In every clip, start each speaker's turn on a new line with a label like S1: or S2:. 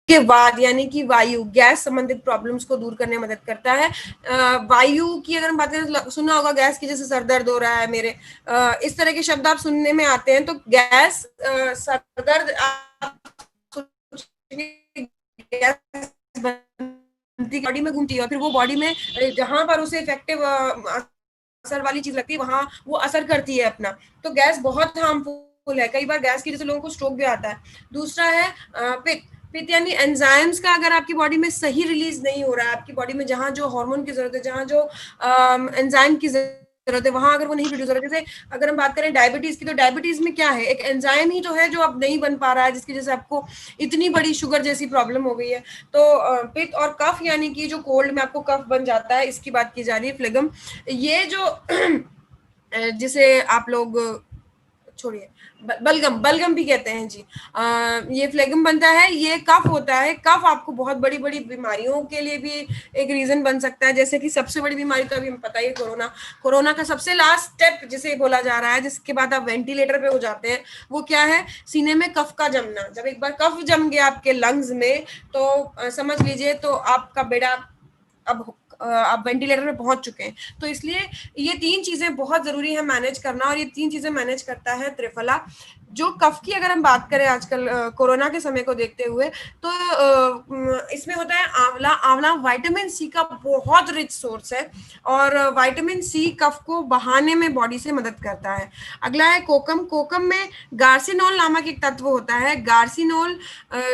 S1: के बाद यानी कि वायु, गैस संबंधित प्रॉब्लम्स को दूर करने में मदद करता है। वायु की अगर हम बात करें, सुना होगा गैस की, जैसे सर दर्द हो रहा है मेरे, इस तरह के शब्द आप सुनने में आते हैं। तो गैस, सर दर्द, गैस बॉडी में घूमती है और फिर वो बॉडी में जहां पर उसे इफेक्टिव असर वाली चीज लगती है वहां वो असर करती है अपना। तो गैस बहुत हार्मफुल है, कई बार गैस की वजह से लोगों को स्ट्रोक भी आता है। दूसरा है पित्त। पित्त यानी एंजाइम्स का अगर आपकी बॉडी में सही रिलीज नहीं हो रहा है, आपकी बॉडी में जहां जो हार्मोन की जरूरत है, जहां जो एंजाइम की जरूरत है, वहां अगर वो नहीं प्रोड्यूस हो रहा है, जैसे अगर हम बात करें डायबिटीज की, तो डायबिटीज में क्या है, एक एंजाइम ही तो है जो अब नहीं बन पा रहा है, जिसकी वजह से आपको इतनी बड़ी शुगर जैसी प्रॉब्लम हो गई है। तो पित्त और कफ यानी कि जो कोल्ड में आपको कफ बन जाता है, इसकी बात की जा रही है, फ्लेगम। ये जो जिसे आप लोग, छोड़िए, बलगम, बलगम भी कहते हैं जी। ये फ्लेगम बनता है, ये कफ होता है। कफ आपको बहुत बड़ी बड़ी बीमारियों के लिए भी एक रीजन बन सकता है, जैसे कि सबसे बड़ी बीमारी तो अभी हमें पता ही है, कोरोना। कोरोना का सबसे लास्ट स्टेप जिसे बोला जा रहा है, जिसके बाद आप वेंटिलेटर पे हो जाते हैं, वो क्या है, सीने में कफ का जमना। जब एक बार कफ जम गया आपके लंग्स में, तो समझ लीजिए तो आपका बेड़ा अब आप वेंटिलेटर में पहुंच चुके हैं। तो इसलिए ये तीन चीजें बहुत जरूरी है मैनेज करना, और ये तीन चीजें मैनेज करता है त्रिफला। जो कफ की अगर हम बात करें आजकल कोरोना के समय को देखते हुए, तो इसमें होता है आंवला। आंवला विटामिन सी का बहुत रिच सोर्स है, और विटामिन सी कफ को बहाने में बॉडी से मदद करता है। अगला है कोकम। कोकम में गार्सिनोल नामक एक तत्व होता है। गार्सिनोल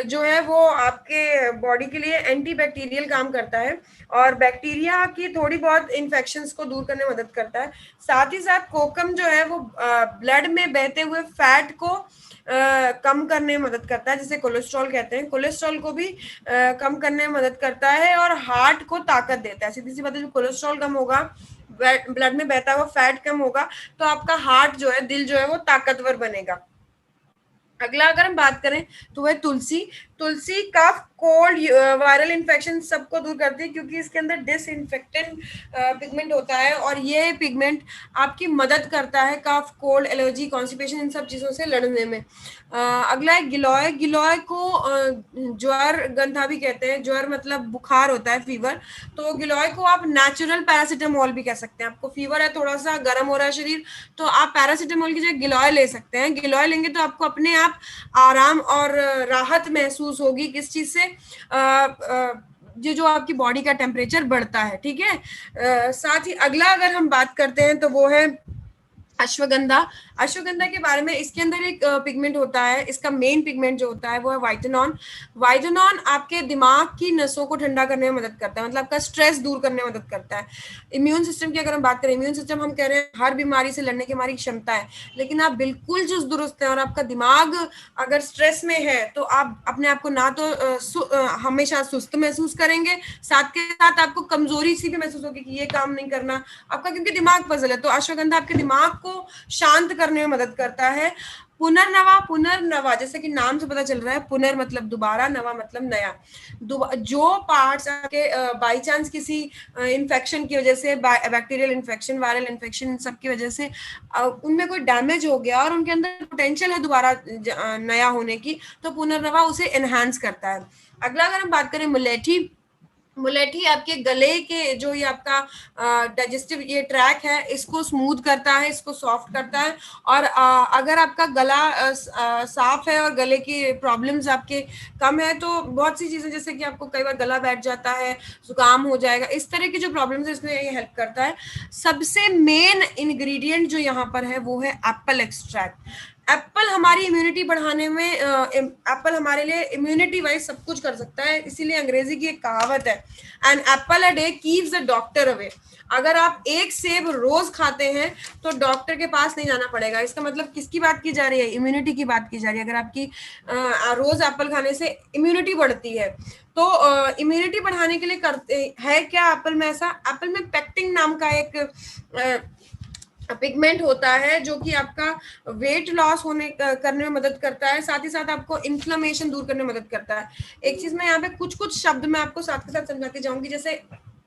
S1: जो है वो आपके बॉडी के लिए एंटीबैक्टीरियल काम करता है, और बैक्टीरिया की थोड़ी बहुत इन्फेक्शंस को दूर करने में मदद करता है। साथ ही साथ कोकम जो है वो ब्लड में बहते हुए फैट को कम करने में मदद करता है, जिसे कोलेस्ट्रॉल कहते हैं। कोलेस्ट्रॉल को भी कम करने में मदद करता है, और हार्ट को ताकत देता है। सीधी सी बात है, कोलेस्ट्रॉल कम होगा, ब्लड में बहता हुआ फैट कम होगा, तो आपका हार्ट जो है, दिल जो है, वो ताकतवर बनेगा। अगला अगर हम बात करें तो वह तुलसी। तुलसी कफ, कोल्ड, वायरल इन्फेक्शन सबको दूर करती है, क्योंकि इसके अंदर डिसइंफेक्टेंट पिगमेंट होता है, और ये पिगमेंट आपकी मदद करता है कफ, कोल्ड, एलर्जी, कॉन्स्टिपेशन, इन सब चीजों से लड़ने में। अगला है गिलोय। गिलोय को ज्वर गंधा भी कहते हैं। ज्वर मतलब बुखार होता है, फीवर। तो गिलोय को आप नेचुरल पैरासिटामोल भी कह सकते हैं। आपको फीवर है, थोड़ा सा गर्म हो रहा है शरीर, तो आप पैरासिटामोल की जगह गिलोय ले सकते हैं। गिलोय लेंगे तो आपको अपने आप आराम और राहत महसूस होगी। किस चीज से, ये जो आपकी बॉडी का टेम्परेचर बढ़ता है, ठीक है। साथ ही अगला अगर हम बात करते हैं तो वो है अश्वगंधा। अश्वगंधा के बारे में, इसके अंदर एक पिगमेंट होता है, इसका मेन पिगमेंट जो होता है वो है वाइटनॉन। वाइटनॉन आपके दिमाग की नसों को ठंडा करने में मदद करता है, मतलब आपका स्ट्रेस दूर करने में मदद करता है। इम्यून सिस्टम की अगर हम बात करें, इम्यून सिस्टम हम कह रहे हैं हर बीमारी से लड़ने की हमारी क्षमता है, लेकिन आप बिल्कुल चुस्त दुरुस्त है और आपका दिमाग अगर स्ट्रेस में है, तो आप अपने आप को ना तो हमेशा सुस्त महसूस करेंगे, साथ के साथ आपको कमजोरी सी भी महसूस होगी कि ये काम नहीं करना आपका, क्योंकि दिमाग पजल है। तो अश्वगंधा आपके दिमाग को शांत करने में मदद करता है। पुनर्नवा। पुनर्नवा जैसे कि नाम से पता चल रहा है, पुनर मतलब दोबारा, नवा मतलब नया। जो पार्ट्स आपके बाई चांस किसी इन्फेक्शन की वजह से, बैक्टीरियल इन्फेक्शन, वायरल इन्फेक्शन, इन सब की वजह से उनमें कोई डैमेज हो गया और उनके अंदर पोटेंशियल है दोबारा नया होने की, तो पुनर्नवा उसे एनहांस करता है। अगला अगर हम बात करें मुलेठी। मुलेठी आपके गले के जो ये आपका डाइजेस्टिव ये ट्रैक है, इसको स्मूथ करता है, इसको सॉफ्ट करता है। और अगर आपका गला साफ है और गले की प्रॉब्लम्स आपके कम है, तो बहुत सी चीजें, जैसे कि आपको कई बार गला बैठ जाता है, जुकाम हो जाएगा, इस तरह की जो प्रॉब्लम्स है, इसमें ये हेल्प करता है। सबसे मेन इंग्रेडिएंट जो यहाँ पर है वो है एप्पल एक्सट्रैक्ट। एप्पल हमारी इम्यूनिटी बढ़ाने में, एप्पल हमारे लिए इम्यूनिटी वाइज सब कुछ कर सकता है, इसीलिए अंग्रेजी की एक कहावत है, an apple a day keeps the doctor away. अगर आप एक सेब रोज खाते हैं तो डॉक्टर के पास नहीं जाना पड़ेगा। इसका मतलब किसकी बात की जा रही है, इम्यूनिटी की बात की जा रही है। अगर आपकी रोज एप्पल खाने से इम्यूनिटी बढ़ती है, तो इम्यूनिटी बढ़ाने के लिए करते है क्या एप्पल में, ऐसा एप्पल में पेक्टिन नाम का एक पिगमेंट होता है, जो कि आपका वेट लॉस होने करने में मदद करता है, साथ ही साथ आपको इन्फ्लेमेशन दूर करने में मदद करता है। एक चीज मैं यहाँ पे कुछ शब्द मैं आपको साथ के साथ समझाती जाऊंगी। जैसे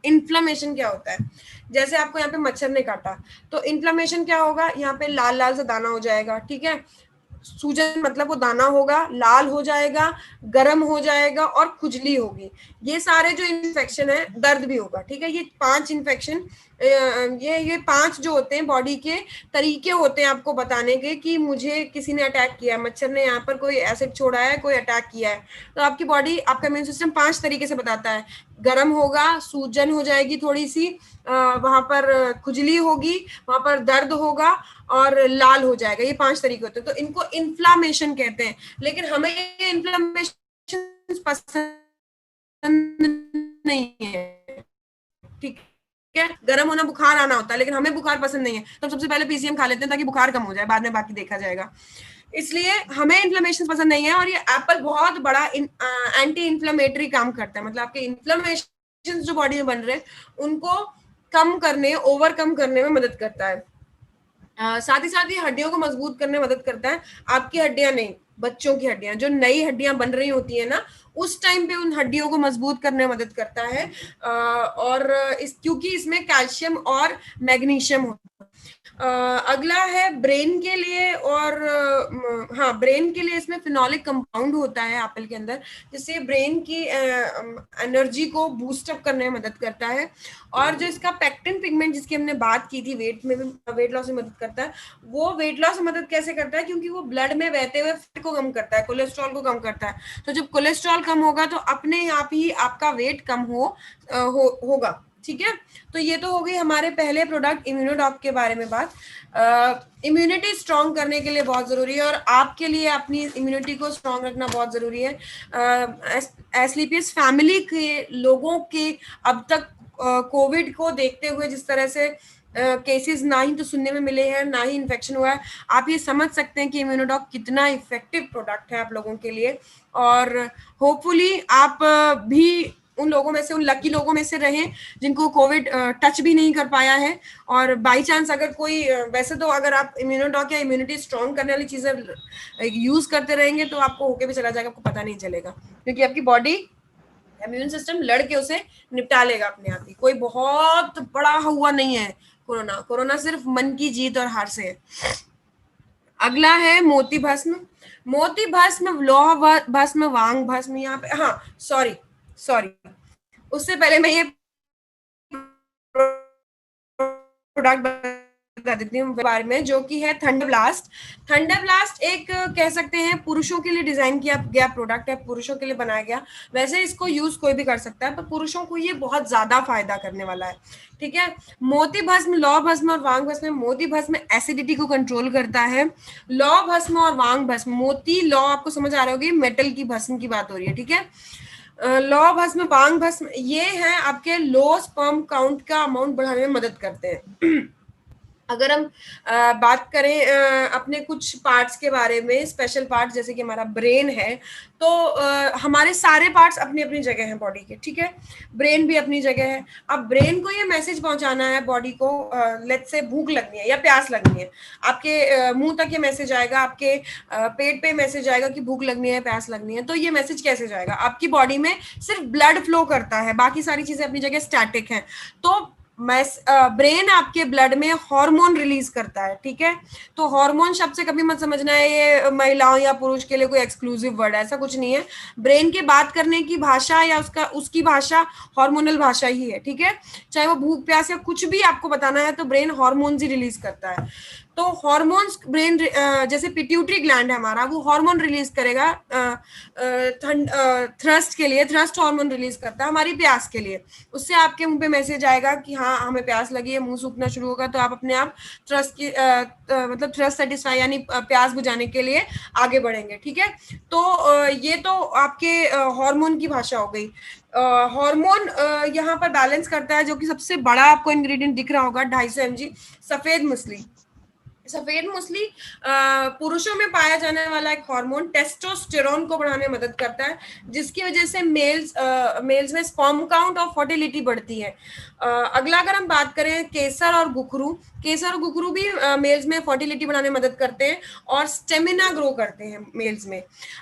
S1: इन्फ्लेमेशन क्या होता है, जैसे आपको यहाँ पे मच्छर ने काटा, तो इन्फ्लेमेशन क्या होगा, यहाँ पे लाल लाल सा दाना हो जाएगा, ठीक है। सूजन मतलब वो दाना होगा, लाल हो जाएगा, गर्म हो जाएगा और खुजली होगी। ये सारे जो इन्फेक्शन है, दर्द भी होगा, ठीक है। ये 5 इन्फेक्शन, ये 5 जो होते हैं बॉडी के तरीके होते हैं आपको बताने के कि मुझे किसी ने अटैक किया, मच्छर ने यहाँ पर कोई एसिड छोड़ा है, कोई अटैक किया है। तो आपकी बॉडी, आपका इम्यून सिस्टम 5 तरीके से बताता है। गर्म होगा, सूजन हो जाएगी थोड़ी सी, वहां पर खुजली होगी, वहां पर दर्द होगा और लाल हो जाएगा। ये 5 तरीके होते हैं। तो इनको इन्फ्लामेशन कहते हैं। लेकिन हमें ये इन्फ्लामेशन पसंद नहीं है, ठीक है। गर्म होना, बुखार आना होता है, लेकिन हमें बुखार पसंद नहीं है, तो सबसे पहले पीसीएम खा लेते हैं ताकि बुखार कम हो जाए, बाद में बाकी देखा जाएगा। इसलिए हमें इन्फ्लेमेशन पसंद नहीं है। और ये एप्पल बहुत बड़ा एंटी इन्फ्लेमेटरी काम करता है, मतलब आपके इन्फ्लेमेशन जो बॉडी में बन रहे हैं उनको कम करने, ओवरकम करने में मदद करता है। साथ ही साथ ये हड्डियों को मजबूत करने में मदद करता है। आपकी हड्डियां नहीं, बच्चों की हड्डियां, जो नई हड्डियां बन रही होती है ना, उस टाइम पे उन हड्डियों को मजबूत करने में मदद करता है। और क्योंकि इसमें कैल्शियम और मैग्नीशियम होता है। अगला है ब्रेन के लिए। और हाँ, ब्रेन के लिए इसमें फिनोलिक कंपाउंड होता है एप्पल के अंदर, जिससे ब्रेन की एनर्जी को बूस्ट अप करने में मदद करता है। और जो इसका पेक्टिन पिगमेंट जिसकी हमने बात की थी, वेट में भी, वेट लॉस में मदद करता है। वो वेट लॉस में मदद कैसे करता है? क्योंकि वो ब्लड में बहते हुए फैट को कम करता है, कोलेस्ट्रॉल को कम करता है। तो जब कोलेस्ट्रॉल कम होगा तो अपने आप ही आपका वेट कम होगा, ठीक है। तो ये तो हो गई हमारे पहले प्रोडक्ट इम्यूनोडॉक के बारे में बात। इम्यूनिटी स्ट्रांग करने के लिए बहुत जरूरी है, और आपके लिए अपनी इम्यूनिटी को स्ट्रांग रखना बहुत जरूरी है। एस्क्लेपियस फैमिली के लोगों के अब तक कोविड को देखते हुए जिस तरह से केसेस ना ही तो सुनने में मिले हैं, ना ही इन्फेक्शन हुआ है, आप ये समझ सकते हैं कि इम्यूनोडॉक कितना इफेक्टिव प्रोडक्ट है आप लोगों के लिए। और होपफुली आप भी उन लोगों में से, उन लकी लोगों में से रहें जिनको कोविड टच भी नहीं कर पाया है। और बाई चांस अगर कोई वैसे तो अगर आप इम्यूनोडॉक या इम्यूनिटी स्ट्रांग करने वाली चीजें यूज करते रहेंगे तो आपको होके भी चला जाएगा, आपको पता नहीं चलेगा, क्योंकि आपकी बॉडी, इम्यून सिस्टम लड़के उसे निपटा लेगा अपने आप ही। कोई बहुत बड़ा हुआ नहीं है कोरोना। कोरोना सिर्फ मन की जीत और हार से है। अगला है मोती भस्म। मोती भस्म, लौह भस्म, वांग भस्म, यहाँ पे, हाँ सॉरी उससे पहले मैं ये प्रोडक्ट बता देती हूँ बारे में, जो कि है थंडर ब्लास्ट। थंडर ब्लास्ट एक कह सकते हैं पुरुषों के लिए डिजाइन किया गया प्रोडक्ट है, पुरुषों के लिए बनाया गया। वैसे इसको यूज कोई भी कर सकता है, पर पुरुषों को ये बहुत ज्यादा फायदा करने वाला है, ठीक है। मोती भस्म, लौ भस्म और वांग भस्म। मोती भस्म एसिडिटी को कंट्रोल करता है। लौ भस्म और वांग भस्म, मोती लौ आपको समझ आ रहा होगी, मेटल की भस्म की बात हो रही है, ठीक है। लौ भस्म, वांग भस्म, ये है आपके लो स्पर्म काउंट का अमाउंट बढ़ाने में मदद करते हैं। अगर हम बात करें अपने कुछ पार्ट्स के बारे में, स्पेशल पार्ट्स जैसे कि हमारा ब्रेन है, तो हमारे सारे पार्ट्स अपनी अपनी जगह हैं बॉडी के, ठीक है। ब्रेन भी अपनी जगह है। अब ब्रेन को ये मैसेज पहुंचाना है बॉडी को, लेट्स से भूख लगनी है या प्यास लगनी है, आपके मुंह तक ये मैसेज आएगा, आपके पेट पे मैसेज आएगा कि भूख लगनी है, प्यास लगनी है। तो ये मैसेज कैसे जाएगा? आपकी बॉडी में सिर्फ ब्लड फ्लो करता है, बाकी सारी चीजें अपनी जगह स्टैटिक हैं। तो ब्रेन आपके ब्लड में हार्मोन रिलीज करता है, ठीक है। तो हार्मोन शब्द से कभी मत समझना है ये महिलाओं या पुरुष के लिए कोई एक्सक्लूसिव वर्ड है, ऐसा कुछ नहीं है। ब्रेन के बात करने की भाषा या उसकी भाषा हार्मोनल भाषा ही है, ठीक है। चाहे वो भूख प्यास या कुछ भी आपको बताना है, तो ब्रेन हार्मोन ही रिलीज करता है। तो हॉर्मोन्स ब्रेन, जैसे पिट्यूटरी ग्लैंड है हमारा, वो हार्मोन रिलीज करेगा थ्रस्ट के लिए, थ्रस्ट हार्मोन रिलीज करता है हमारी प्यास के लिए। उससे आपके मुंह पे मैसेज आएगा कि हाँ हमें प्यास लगी है, मुंह सूखना शुरू होगा, तो आप अपने आप थ्रस्ट की मतलब थ्रस्ट सेटिस्फाई यानी प्यास बुझाने के लिए आगे बढ़ेंगे, ठीक है। तो ये तो आपके हार्मोन की भाषा हो गई। हार्मोन यहाँ पर बैलेंस करता है, जो कि सबसे बड़ा आपको इंग्रेडिएंट दिख रहा होगा 250 mg सफेद मूसली। सफेद मूसली पुरुषों में पाया जाने वाला एक हार्मोन टेस्टोस्टेरोन को बढ़ाने में मदद करता है, जिसकी वजह से मेल्स में स्पर्म काउंट और फर्टिलिटी बढ़ती है। अगला अगर हम बात करें केसर और गुखरू, केसर और गुखरू भी मेल्स में फर्टिलिटी बढ़ाने में मदद करते हैं और स्टेमिना ग्रो करते हैं मेल्स में।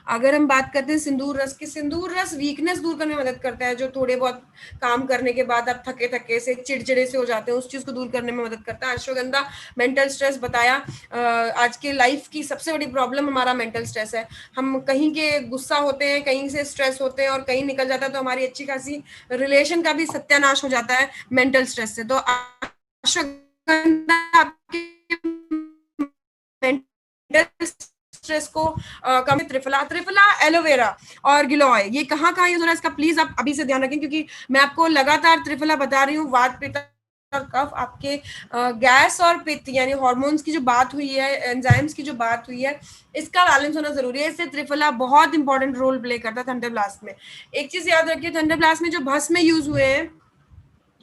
S1: अगर हम बात करते हैं सिंदूर रस की, सिंदूर रस वीकनेस दूर करने में मदद करता है, जो थोड़े बहुत काम करने के बाद आप थके थके से, चिड़चिड़े से हो जाते हैं, उस चीज को दूर करने में मदद करता है। अश्वगंधा मेंटल स्ट्रेस बताया बताया, आज के लाइफ की सबसे बड़ी प्रॉब्लम हमारा मेंटल स्ट्रेस है। हम कहीं के गुस्सा होते हैं, कहीं से स्ट्रेस होते हैं और कहीं निकल जाता है तो हमारी अच्छी खासी रिलेशन का भी सत्यानाश हो जाता है मेंटल स्ट्रेस से। तो अश्वगंधा आपके मेंटल स्ट्रेस को कम। त्रिफला एलोवेरा और गिलोय, ये कहाँ कहाँ यूज हो रहा है इसका प्लीज आप अभी से ध्यान रखें, क्योंकि मैं आपको लगातार त्रिफला बता रही हूँ। वात, पित्त और कफ, आपके गैस और पित्त यानी हार्मोन्स की जो बात हुई है, एंजाइम्स की जो बात हुई है, इसका बैलेंस होना जरूरी है। इससे त्रिफला बहुत इंपॉर्टेंट रोल प्ले करता है थंडर ब्लास्ट में। एक चीज याद रखिए, थंडर ब्लास्ट में जो भस्म यूज हुए हैं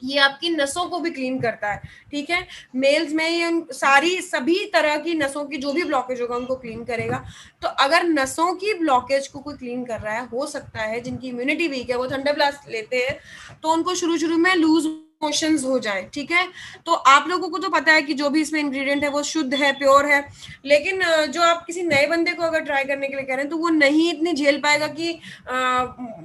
S1: ये आपकी नसों को भी क्लीन करता है, ठीक है। मेल्स में ये सारी सभी तरह की नसों की जो भी ब्लॉकेज होगा उनको क्लीन करेगा। तो अगर नसों की ब्लॉकेज को कोई क्लीन कर रहा है, हो सकता है जिनकी इम्यूनिटी वीक है वो थंडर ब्लास्ट लेते हैं तो उनको शुरू शुरू में लूज मोशंस हो जाए, ठीक है। तो आप लोगों को तो पता है कि जो भी इसमें इंग्रेडिएंट है वो शुद्ध है, प्योर है, लेकिन जो आप किसी नए बंदे को अगर ट्राई करने के लिए कह रहे हैं तो वो नहीं इतनी झेल पाएगा कि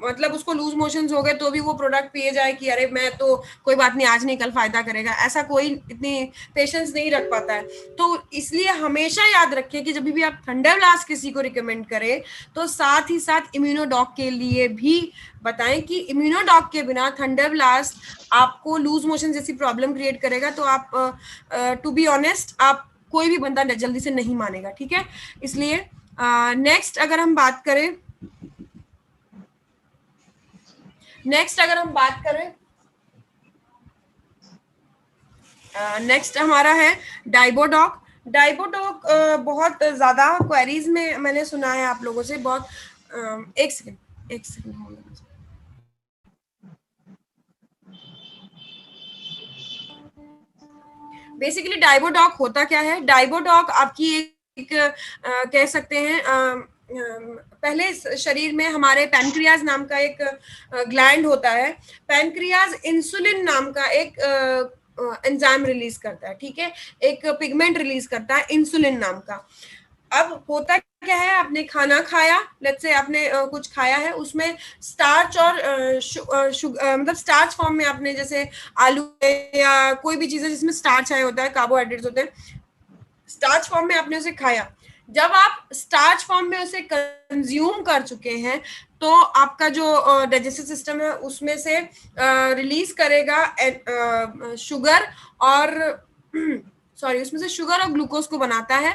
S1: मतलब उसको लूज मोशंस हो गए तो भी वो प्रोडक्ट पिए जाए कि अरे मैं तो कोई बात नहीं, आज नहीं कल फायदा करेगा, ऐसा कोई इतनी पेशेंस नहीं रख पाता है। तो इसलिए हमेशा याद रखिए कि जब भी आप थंडर ब्लास्ट किसी को रिकमेंड करें तो साथ ही साथ इम्यूनोडॉक के लिए भी बताएं कि इम्यूनोडॉक के बिना थंडर ब्लास्ट आपको लूज मोशन जैसी प्रॉब्लम क्रिएट करेगा। तो आप टू बी ऑनेस्ट आप कोई भी बंदा जल्दी से नहीं मानेगा, ठीक है। इसलिए नेक्स्ट अगर हम बात करें नेक्स्ट हमारा है डाइबोडॉक। डाइबोडॉक बहुत ज्यादा क्वेरीज में मैंने सुना है आप लोगों से बहुत। एक सेकंड बेसिकली डाइबोडॉक होता क्या है? डाइबोडॉक आपकी एक कह सकते हैं पहले शरीर में हमारे पैनक्रियाज नाम का एक ग्लैंड होता है। पैनक्रियाज इंसुलिन नाम का एक एंजाइम रिलीज करता है, ठीक है, एक पिगमेंट रिलीज करता है इंसुलिन नाम का। अब होता क्या है, आपने खाना खाया, लेट्स से आपने कुछ खाया है, उसमें स्टार्च और मतलब स्टार्च फॉर्म में आपने जैसे आलू या कोई भी चीज है जिसमें स्टार्च आया होता है, कार्बोहाइड्रेट्स होते हैं, स्टार्च फॉर्म में आपने उसे खाया। जब आप स्टार्च फॉर्म में उसे कंज्यूम कर चुके हैं तो आपका जो डाइजेस्टिव सिस्टम है उसमें से रिलीज करेगा शुगर और सॉरी उसमें से शुगर और ग्लूकोज को बनाता है।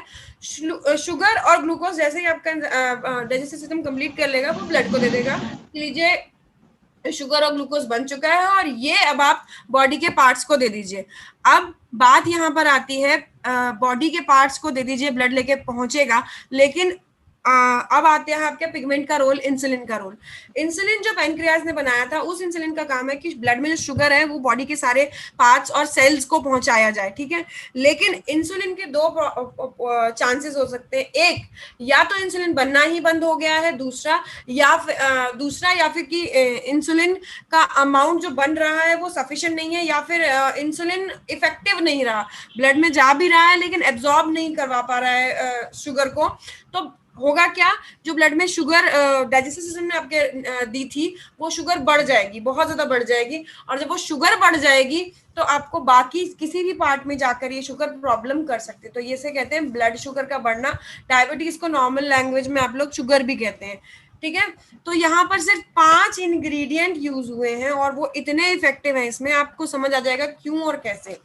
S1: शुगर और ग्लूकोज जैसे ही आपका डाइजेस्टिव सिस्टम कंप्लीट कर लेगा वो ब्लड को दे देगा, लीजिए शुगर और ग्लूकोज बन चुका है और ये अब आप बॉडी के पार्ट्स को दे दीजिए। अब बात यहाँ पर आती है, बॉडी के पार्ट्स को दे दीजिए, ब्लड लेके पहुंचेगा, लेकिन अब आते हैं आपके पिगमेंट का रोल, इंसुलिन का रोल। इंसुलिन जो पैनक्रियाज ने बनाया था उस इंसुलिन का काम है कि ब्लड में जो शुगर है वो बॉडी के सारे पार्ट्स और सेल्स को पहुंचाया जाए, ठीक है। लेकिन इंसुलिन के दो चांसेस हो सकते हैं, एक या तो इंसुलिन बनना ही बंद हो गया है, दूसरा या फिर कि इंसुलिन का अमाउंट जो बन रहा है वो सफिशिएंट नहीं है, या फिर इंसुलिन इफेक्टिव नहीं रहा, ब्लड में जा भी रहा है लेकिन एब्जॉर्ब नहीं करवा पा रहा है शुगर को। तो होगा क्या, जो ब्लड में शुगर डाइजेस्टिव सिस्टम ने आपके दी थी वो शुगर बढ़ जाएगी, बहुत ज्यादा बढ़ जाएगी, और जब वो शुगर बढ़ जाएगी तो आपको बाकी किसी भी पार्ट में जाकर ये शुगर प्रॉब्लम कर सकते हैं। तो ये से कहते हैं ब्लड शुगर का बढ़ना। डायबिटीज को नॉर्मल लैंग्वेज में आप लोग शुगर भी कहते हैं, ठीक है। तो यहाँ पर सिर्फ 5 इंग्रेडिएंट यूज हुए हैं और वो इतने इफेक्टिव हैं, इसमें आपको समझ आ जाएगा क्यों और कैसे।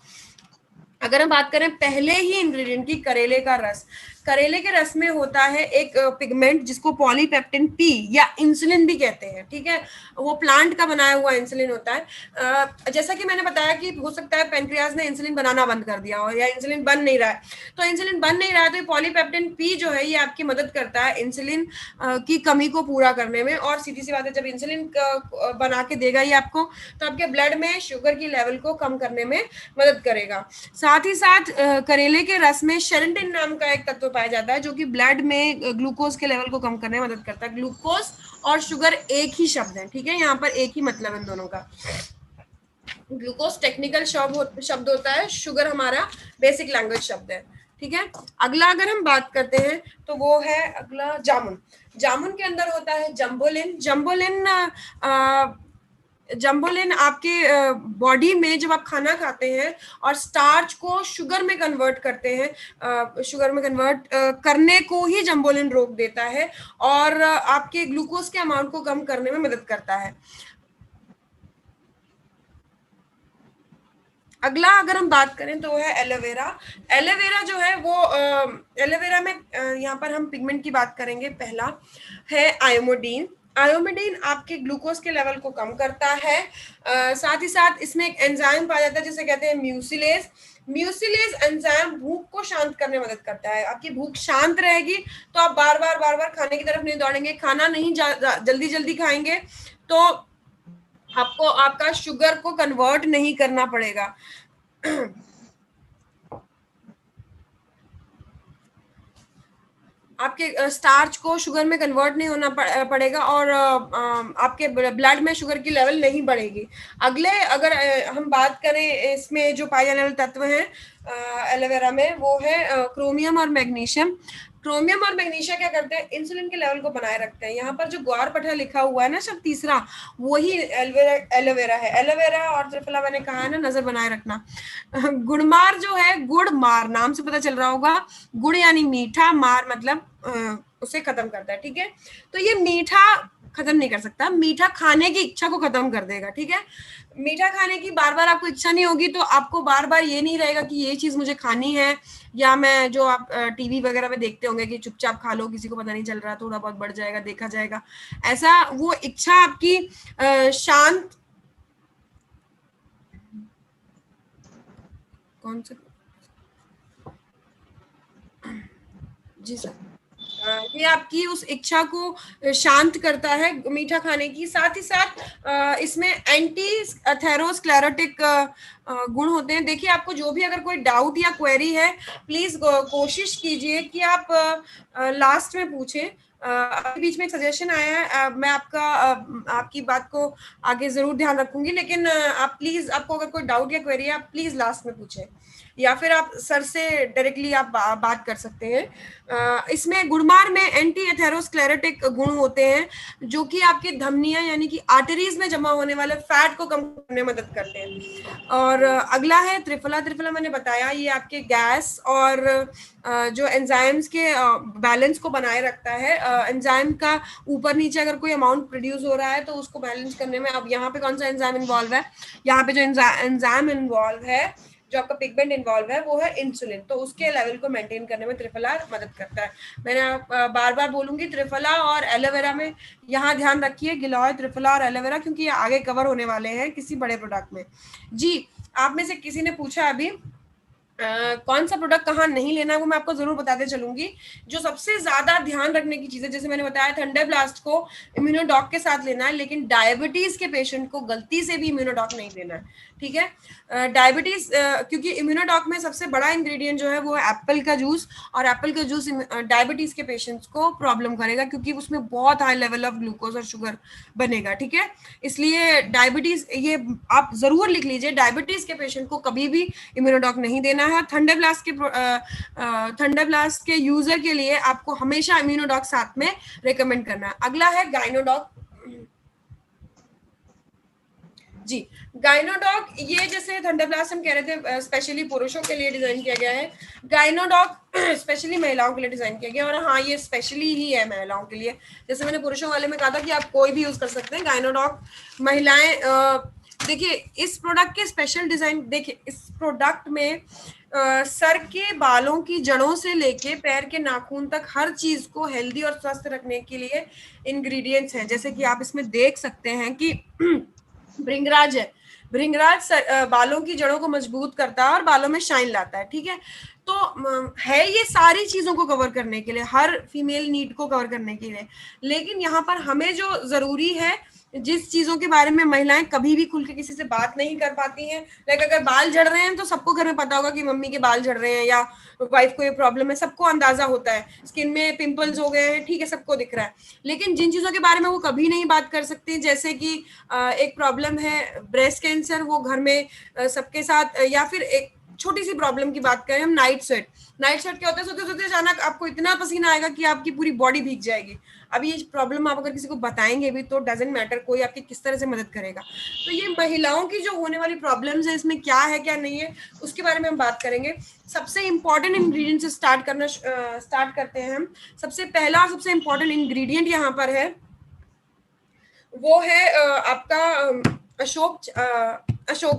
S1: अगर हम बात करें पहले ही इंग्रेडिएंट की, करेले का रस। करेले के रस में होता है एक पिगमेंट जिसको पॉलीपेप्टिन पी या इंसुलिन भी कहते हैं, ठीक है, वो प्लांट का बनाया हुआ इंसुलिन होता है। जैसा कि मैंने बताया कि हो सकता है पेनक्रियाज ने इंसुलिन बनाना बंद कर दिया हो या इंसुलिन बन नहीं रहा है, तो इंसुलिन बन नहीं रहा है तो पॉलीपेप्टिन पी जो है ये आपकी मदद करता है इंसुलिन की कमी को पूरा करने में। और सीधी सी बात है, जब इंसुलिन बना के देगा ये आपको तो आपके ब्लड में शुगर की लेवल को कम करने में मदद करेगा। साथ ही साथ करेले के रस में शेरेंटिन नाम का एक तत्व पाया जाता है जो कि ब्लड में ग्लूकोज के लेवल को कम करने में मदद करता है। ग्लूकोज और शुगर एक ही शब्द है, ठीक है, यहाँ पर एक ही मतलब है इन दोनों का। ग्लूकोज टेक्निकल शब्द होता है, शुगर हमारा बेसिक लैंग्वेज शब्द है, ठीक है। अगला अगर हम बात करते हैं तो वो है अगला जामुन। जामुन के अंदर होता है जम्बोलिन। जम्बोलिन जम्बोलिन आपके बॉडी में जब आप खाना खाते हैं और स्टार्च को शुगर में कन्वर्ट करते हैं, शुगर में कन्वर्ट करने को ही जम्बोलिन रोक देता है और आपके ग्लूकोज के अमाउंट को कम करने में मदद करता है। अगला अगर हम बात करें तो वो है एलोवेरा। एलोवेरा जो है वो एलोवेरा में यहाँ पर हम पिगमेंट की बात करेंगे। पहला है आयोमोडीन। आयोमोडीन आपके ग्लूकोज के लेवल को कम करता है। साथ ही साथ इसमें एक एंजाइम पाया जाता है जिसे कहते हैं म्यूसिलेज। म्यूसिलेज एंजाइम भूख को शांत करने में मदद करता है। आपकी भूख शांत रहेगी तो आप बार बार खाने की तरफ नहीं दौड़ेंगे। खाना नहीं जल्दी जल्दी खाएंगे तो आपको आपका शुगर को कन्वर्ट नहीं करना पड़ेगा। आपके स्टार्च को शुगर में कन्वर्ट नहीं होना पड़ेगा और आपके ब्लड में शुगर की लेवल नहीं बढ़ेगी। अगले अगर हम बात करें इसमें जो पाए जाने वाले तत्व हैं एलोवेरा में, वो है क्रोमियम और मैग्नीशियम। क्रोमियम और मैग्नीशिया क्या करते हैं, इंसुलिन के लेवल को बनाए रखते हैं। यहाँ पर जो ग्वारपठा लिखा हुआ है ना सब तीसरा, वही एलोवेरा है। एलोवेरा और त्रिफला मैंने कहा है ना, नजर बनाए रखना। गुड़मार जो है, गुड़ मार नाम से पता चल रहा होगा, गुड़ यानी मीठा, मार मतलब उसे खत्म करता है। ठीक है, तो ये मीठा खत्म नहीं कर सकता, मीठा खाने की इच्छा को खत्म कर देगा। ठीक है, मीठा खाने की बार बार आपको इच्छा नहीं होगी तो आपको बार बार ये नहीं रहेगा कि ये चीज मुझे खानी है, या मैं जो आप टीवी वगैरह में देखते होंगे कि चुपचाप खा लो, किसी को पता नहीं चल रहा, थोड़ा बहुत बढ़ जाएगा, देखा जाएगा, ऐसा वो इच्छा आपकी शांत कौन सा जी सर, ये आपकी उस इच्छा को शांत करता है मीठा खाने की। साथ ही साथ इसमें एंटी एथेरोस्क्लेरोटिक गुण होते हैं। देखिए, आपको जो भी अगर कोई डाउट या क्वेरी है, प्लीज कोशिश कीजिए कि आप लास्ट में पूछें। अभी बीच में एक सजेशन आया है, मैं आपकी बात को आगे जरूर ध्यान रखूंगी, लेकिन आप प्लीज, आपको अगर कोई डाउट या क्वेरी है, आप प्लीज लास्ट में पूछें, या फिर आप सर से डायरेक्टली आप बात कर सकते हैं। इसमें गुड़मार में एंटी एथेरोस्क्लेरोटिक गुण होते हैं जो कि आपकी धमनियां यानी कि आर्टरीज में जमा होने वाले फैट को कम करने में मदद करते हैं। और अगला है त्रिफला। त्रिफला मैंने बताया, ये आपके गैस और जो एंजाइम्स के बैलेंस को बनाए रखता है। एंजाइम का ऊपर नीचे अगर कोई अमाउंट प्रोड्यूस हो रहा है तो उसको बैलेंस करने में, अब यहाँ पे कौन सा एंजाइम इन्वॉल्व है, यहाँ पे जो एंजाइम इन्वॉल्व है, जो आपका पिगमेंट इन्वॉल्व है, वो है इंसुलिन, तो उसके लेवल को मेंटेन करने में त्रिफला मदद करता है। मैंने बार बार बोलूंगी त्रिफला और एलोवेरा में यहाँ ध्यान रखिए, गिलॉय, त्रिफला और एलोवेरा, क्योंकि ये आगे कवर होने वाले हैं किसी बड़े प्रोडक्ट में। जी, आप में से किसी ने पूछा अभी कौन सा प्रोडक्ट कहाँ नहीं लेना है, वो मैं आपको जरूर बताते चलूंगी। जो सबसे ज्यादा ध्यान रखने की चीजें, जैसे मैंने बताया, थंडरब्लास्ट को इम्यूनोडॉक के साथ लेना है, लेकिन डायबिटीज के पेशेंट को गलती से भी इम्यूनोडॉक नहीं लेना है। ठीक है, डायबिटीज क्योंकि इम्यूनोडॉक में सबसे बड़ा इंग्रेडिएंट जो है वो है एप्पल का जूस, और एप्पल का जूस डायबिटीज के पेशेंट्स को प्रॉब्लम करेगा क्योंकि उसमें बहुत हाई लेवल ऑफ ग्लूकोज और शुगर बनेगा। ठीक है, इसलिए डायबिटीज, ये आप जरूर लिख लीजिए, डायबिटीज के पेशेंट को कभी भी इम्यूनोडॉक नहीं देना है। थंडरब्लास्ट के यूजर के लिए आपको हमेशा इम्यूनोडॉक साथ में रेकमेंड करना है। अगला है गाइनोडॉक। जी, गाइनोडॉक, ये जैसे थंडरब्लास्ट हम कह रहे थे स्पेशली पुरुषों के लिए डिजाइन किया गया है, गाइनोडॉक स्पेशली महिलाओं के लिए डिजाइन किया गया, और हाँ, ये स्पेशली ही है महिलाओं के लिए। जैसे मैंने पुरुषों वाले में कहा था कि आप कोई भी यूज कर सकते हैं, गाइनोडॉक महिलाएं। देखिए, इस प्रोडक्ट के स्पेशल डिजाइन, देखिए इस प्रोडक्ट में सर के बालों की जड़ों से लेके पैर के नाखून तक हर चीज को हेल्दी और स्वस्थ रखने के लिए इंग्रेडिएंट्स हैं। जैसे कि आप इसमें देख सकते हैं कि भृंगराज है, भृंगराज बालों की जड़ों को मजबूत करता है और बालों में शाइन लाता है। ठीक है, तो है ये सारी चीजों को कवर करने के लिए, हर फीमेल नीड को कवर करने के लिए। लेकिन यहाँ पर हमें जो जरूरी है, जिस चीजों के बारे में महिलाएं कभी भी खुल के किसी से बात नहीं कर पाती हैं, लाइक अगर बाल झड़ रहे हैं तो सबको घर में पता होगा कि मम्मी के बाल झड़ रहे हैं या वाइफ को ये प्रॉब्लम है, सबको अंदाजा होता है, स्किन में पिंपल्स हो गए हैं, ठीक है, सबको दिख रहा है। लेकिन जिन चीजों के बारे में वो कभी नहीं बात कर सकती, जैसे कि एक प्रॉब्लम है ब्रेस्ट कैंसर, वो घर में सबके साथ, या फिर एक छोटी सी प्रॉब्लम की बात करें हम, नाइट स्वेट। नाइट स्वेट क्या होता है, सोते सोते अचानक आपको इतना पसीना आएगा कि आपकी पूरी बॉडी भीग जाएगी। अब ये प्रॉब्लम आप अगर किसी को बताएंगे भी तो डजेंट मैटर, कोई आपकी किस तरह से मदद करेगा। तो ये महिलाओं की जो होने वाली प्रॉब्लम्स है, इसमें क्या है क्या नहीं है उसके बारे में हम बात करेंगे। सबसे इंपॉर्टेंट इंग्रेडिएंट से स्टार्ट करते हैं हम। सबसे पहला और सबसे इंपॉर्टेंट इंग्रेडिएंट यहाँ पर है, वो है आपका अशोक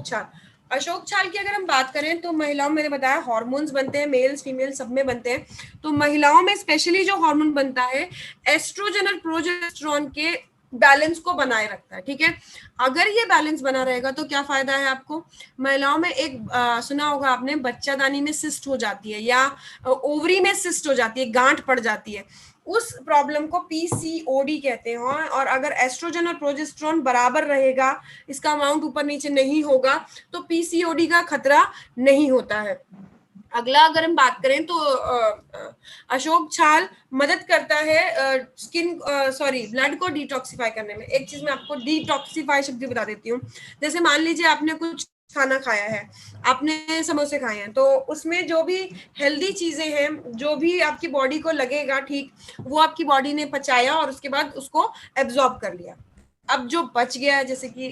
S1: छाल। अशोक छाल की अगर हम बात करें तो महिलाओं में, मैंने बताया हार्मोन्स बनते हैं, मेल्स फीमेल सब में बनते हैं। तो महिलाओं में स्पेशली जो हार्मोन बनता है एस्ट्रोजन और प्रोजेस्टेरोन के बैलेंस को बनाए रखता है, ठीक है। अगर ये बैलेंस बना रहेगा तो क्या फायदा है आपको। महिलाओं में एक सुना होगा आपने, बच्चादानी में सिस्ट हो जाती है या ओवरी में सिस्ट हो जाती है, गांठ पड़ जाती है, उस प्रॉब्लम को पीसीओडी कहते हैं। और अगर एस्ट्रोजन और प्रोजेस्टेरोन बराबर रहेगा, इसका अमाउंट ऊपर नीचे नहीं होगा, तो पीसीओडी का खतरा नहीं होता है। अगला अगर हम बात करें तो अशोक छाल मदद करता है ब्लड को डिटॉक्सिफाई करने में। एक चीज मैं आपको डिटॉक्सिफाई शब्द बता देती हूँ। जैसे मान लीजिए आपने कुछ खाना खाया है, आपने समोसे खाए हैं, तो उसमें जो भी हेल्दी चीजें हैं, जो भी आपकी बॉडी को लगेगा ठीक, वो आपकी बॉडी ने पचाया और उसके बाद उसको एब्जॉर्ब कर लिया। अब जो बच गया है, जैसे कि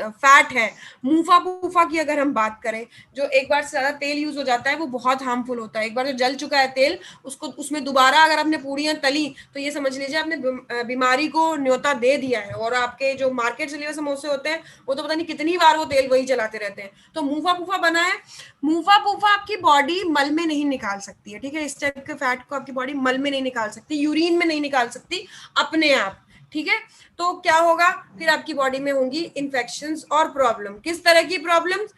S1: फैट है, मूफा पूफा की अगर हम बात करें, जो एक बार से ज्यादा तेल यूज हो जाता है वो बहुत हार्मफुल होता है। एक बार जो जल चुका है तेल, उसको उसमें दोबारा अगर आपने पूड़ियां तली तो ये समझ लीजिए आपने बीमारी को न्योता दे दिया है। और आपके जो मार्केट चले हुए समोसे होते हैं वो तो पता नहीं कितनी बार वो तेल वही चलाते रहते हैं। तो मूफा पूफा बना है, मूफा पूफा आपकी बॉडी मल में नहीं निकाल सकती है, ठीक है। इस टाइप के फैट को आपकी बॉडी मल में नहीं निकाल सकती, यूरिन में नहीं निकाल सकती अपने आप, ठीक है। तो क्या होगा, फिर आपकी बॉडी में होंगी इन्फेक्शंस और प्रॉब्लम। किस तरह की प्रॉब्लम्स,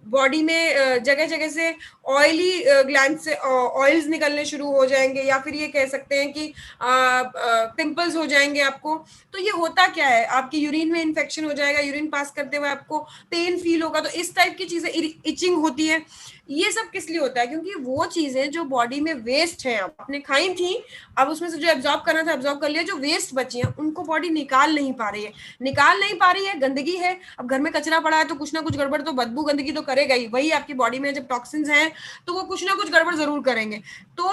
S1: बॉडी में जगह जगह से ऑयली ग्लैंड से ऑयल्स निकलने शुरू हो जाएंगे, या फिर ये कह सकते हैं कि पिंपल्स हो जाएंगे आपको। तो ये होता क्या है, आपकी यूरिन में इन्फेक्शन हो जाएगा, यूरिन पास करते हुए आपको पेन फील होगा, तो इस टाइप की चीजें, इचिंग होती है। ये सब किस लिए होता है, क्योंकि वो चीजें जो बॉडी में वेस्ट है आपने खाई थी, अब उसमें से जो एब्जॉर्ब करना था एब्जॉर्ब कर लिया, जो वेस्ट बची है उनको बॉडी निकाल नहीं पा रही है, गंदगी है। अब घर में कचरा पड़ा है तो कुछ ना कुछ गड़बड़ तो बदबू गंदगी तो करेगा ही, वही आपकी बॉडी में जब टॉक्सिन्स हैं तो वो कुछ ना कुछ गड़बड़ जरूर करेंगे। तो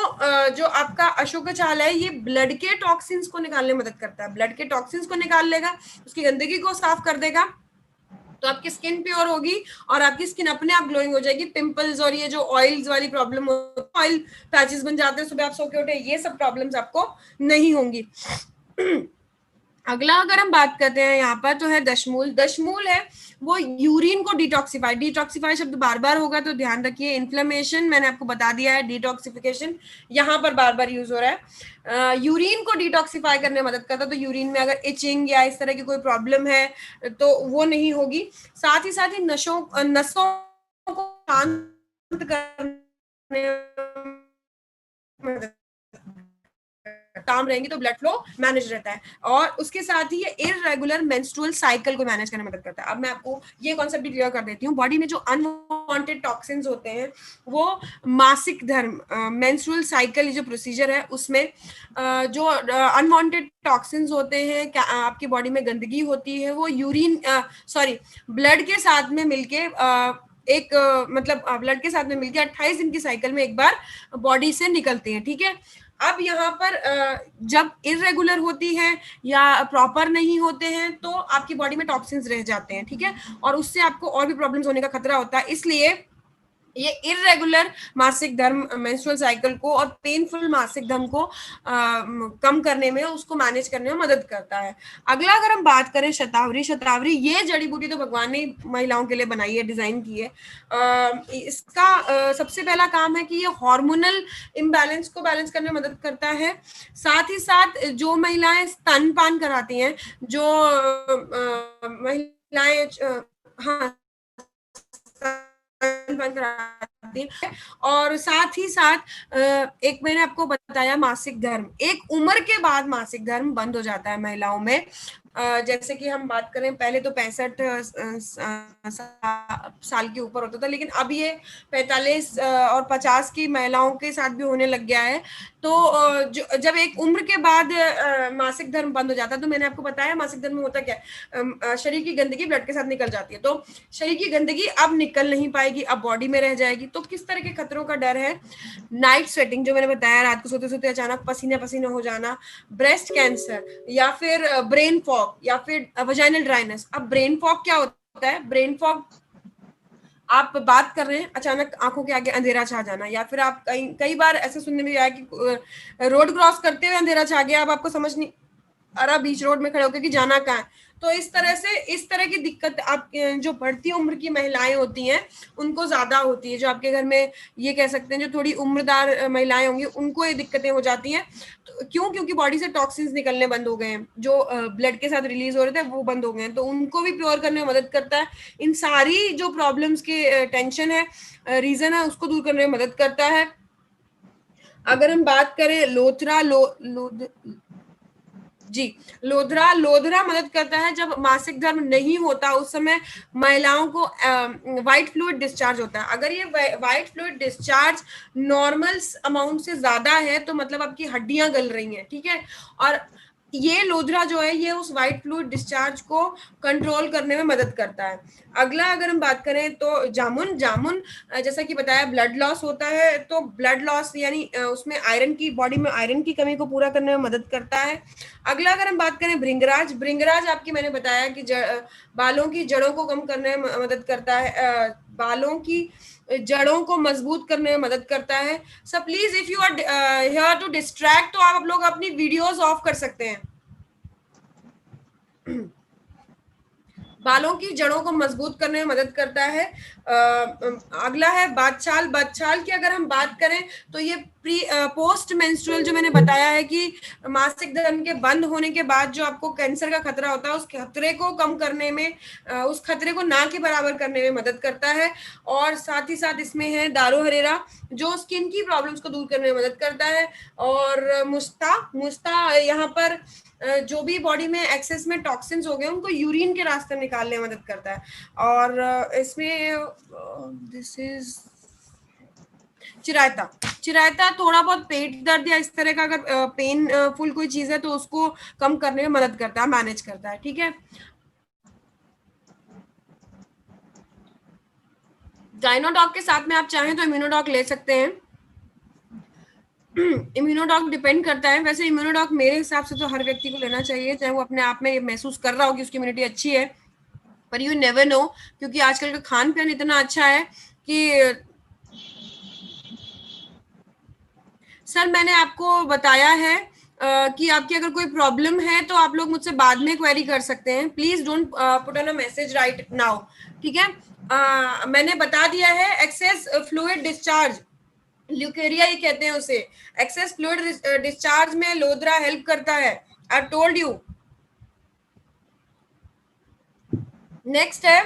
S1: जो आपका अशोक छाल है ये ब्लड के टॉक्सिन्स को निकालने में मदद करता है, ब्लड के टॉक्सिन्स को निकाल लेगा, उसकी गंदगी को साफ कर देगा, तो आपकी स्किन प्योर होगी और आपकी स्किन अपने आप ग्लोइंग हो जाएगी। पिंपल्स और ये जो ऑयल्स वाली प्रॉब्लम, ऑयल पैचेस बन जाते हैं सुबह आप सो के उठे, ये सब प्रॉब्लम्स आपको नहीं होंगी। अगला अगर हम बात करते हैं यहाँ पर तो है दशमूल। दशमूल है वो यूरिन को डिटॉक्सिफाई शब्द बार बार होगा तो ध्यान रखिए। इन्फ्लेमेशन मैंने आपको बता दिया है, डिटॉक्सिफिकेशन यहाँ पर बार बार यूज हो रहा है। यूरिन को डिटॉक्सिफाई करने में मदद करता है, तो यूरिन में अगर इचिंग या इस तरह की कोई प्रॉब्लम है तो वो नहीं होगी। साथ ही नसों को शांत करने काम रहेंगे तो ब्लड फ्लो मैनेज रहता है, और उसके साथ ही ये इररेगुलर मेंस्ट्रुअल साइकिल को मैनेज करने में मदद करता है। अब मैं आपको ये कॉन्सेप्ट भी क्लियर कर देती हूँ। बॉडी में जो अनवांटेड टॉक्सिन्स होते हैं वो मासिक धर्म, मेंस्ट्रुअल साइकिल जो प्रोसीजर है उसमें जो अनवांटेड टॉक्सिन्स होते हैं, आपकी बॉडी में गंदगी होती है, वो ब्लड के साथ में मिलके ब्लड के साथ में मिलकर 28 दिन की साइकिल में एक बार बॉडी से निकलते हैं, ठीक है। अब यहाँ पर जब इरेगुलर होती है या प्रॉपर नहीं होते हैं तो आपकी बॉडी में टॉक्सिन्स रह जाते हैं, ठीक है, और उससे आपको और भी प्रॉब्लम्स होने का खतरा होता है। इसलिए ये इरेगुलर मासिक धर्म, मेंस्ट्रुअल साइकिल को और पेनफुल मासिक धर्म को कम करने में, उसको मैनेज करने में मदद करता है। अगला अगर हम बात करें शतावरी, ये जड़ी बूटी तो भगवान ने महिलाओं के लिए बनाई है, डिजाइन की है। इसका सबसे पहला काम है कि ये हार्मोनल इम्बैलेंस को बैलेंस करने में मदद करता है। साथ ही साथ जो महिलाएं स्तनपान कराती हैं, जो महिलाएं और साथ ही साथ एक मैंने आपको बताया मासिक धर्म, एक उम्र के बाद मासिक धर्म बंद हो जाता है महिलाओं में। जैसे कि हम बात करें, पहले तो 65 साल के ऊपर होता था, लेकिन अब ये 45 और 50 की महिलाओं के साथ भी होने लग गया है। तो जब एक उम्र के बाद मासिक धर्म बंद हो जाता है, तो मैंने आपको बताया मासिक धर्म में होता क्या है, शरीर की गंदगी ब्लड के साथ निकल जाती है, तो शरीर की गंदगी अब निकल नहीं पाएगी, अब बॉडी में रह जाएगी। तो किस तरह के खतरों का डर है? नाइट स्वेटिंग, जो मैंने बताया, रात को सोते सोते अचानक पसीने पसीने हो जाना, ब्रेस्ट कैंसर, या फिर ब्रेन फॉग, या फिर वजाइनल ड्राइनेस। अब ब्रेन फॉग क्या होता है? ब्रेन फॉग, आप बात कर रहे हैं, अचानक आंखों के आगे अंधेरा छा जाना, या फिर आप कई बार ऐसे सुनने में आया कि रोड क्रॉस करते हुए अंधेरा छा गया, अब आपको समझ नहीं आ रहा बीच रोड में खड़े होकर कि जाना कहाँ है। तो इस तरह से, इस तरह की दिक्कत आप जो बढ़ती उम्र की महिलाएं होती हैं उनको ज्यादा होती है। जो आपके घर में, ये कह सकते हैं, जो थोड़ी उम्रदार महिलाएं होंगी, उनको ये दिक्कतें हो जाती हैं। तो क्यों? क्योंकि बॉडी से टॉक्सिन्स निकलने बंद हो गए हैं, जो ब्लड के साथ रिलीज हो रहे थे वो बंद हो गए हैं, तो उनको भी प्योर करने में मदद करता है। इन सारी जो प्रॉब्लम्स के टेंशन है, रीजन है, उसको दूर करने में मदद करता है। अगर हम बात करें लोथरा, जी, लोधरा मदद करता है। जब मासिक धर्म नहीं होता उस समय महिलाओं को व्हाइट फ्लूइड डिस्चार्ज होता है। अगर ये white fluid discharge normal amount से ज्यादा है तो मतलब आपकी हड्डियां गल रही हैं, ठीक है। और ये लोधरा जो है, ये उस व्हाइट फ्लूइड डिस्चार्ज को कंट्रोल करने में मदद करता है। अगला अगर हम बात करें तो जामुन, जैसा कि बताया ब्लड लॉस होता है, तो ब्लड लॉस यानी उसमें आयरन की, बॉडी में आयरन की कमी को पूरा करने में मदद करता है। अगला अगर हम बात करें भृंगराज आपकी, मैंने बताया कि बालों की जड़ों को कम करने में मदद करता है, बालों की जड़ों को मजबूत करने में मदद करता है। So please, if you are here to distract, तो आप लोग अपनी वीडियोस ऑफ कर सकते हैं। बालों की जड़ों को मजबूत करने में मदद करता है। अगला है बादशाल की अगर हम बात करें तो ये पोस्ट मेंस्ट्रुअल, जो मैंने बताया है कि मासिक धर्म के बंद होने के बाद जो आपको कैंसर का खतरा होता है, उस खतरे को कम करने में, उस खतरे को ना के बराबर करने में मदद करता है। और साथ ही साथ इसमें है दारो हरेरा, जो स्किन की प्रॉब्लम्स को दूर करने में मदद करता है। और मुस्ता यहाँ पर जो भी बॉडी में एक्सेस में टॉक्सिन्स हो गए उनको यूरिन के रास्ते निकालने में मदद करता है। और इसमें दिस इज चिरायता थोड़ा बहुत पेट दर्द या इस तरह का अगर पेन फुल कोई चीज है तो उसको कम करने में मदद करता है, मैनेज करता है, ठीक है। डायनोडॉग के साथ में आप चाहें तो इम्यूनोडॉग ले सकते हैं। इम्यूनोडॉग डिपेंड करता है, वैसे इम्यूनोडॉग मेरे हिसाब से तो हर व्यक्ति को लेना चाहिए, चाहे वो अपने आप में महसूस कर रहा हो कि उसकी इम्यूनिटी अच्छी है, पर यू नेवर नो, क्योंकि आजकल का खान पान इतना अच्छा है कि सर मैंने आपको बताया है कि आपकी अगर कोई प्रॉब्लम है तो आप लोग मुझसे बाद में क्वेरी कर सकते हैं। Please don't put on a message right now, ठीक है। मैंने बता दिया है, एक्सेस फ्लूइड डिस्चार्ज, ल्यूकेरिया ही कहते हैं उसे। एक्सेस फ्लूइड डिस्चार्ज में लोधरा हेल्प करता है, आई टोल्ड यू। नेक्स्ट है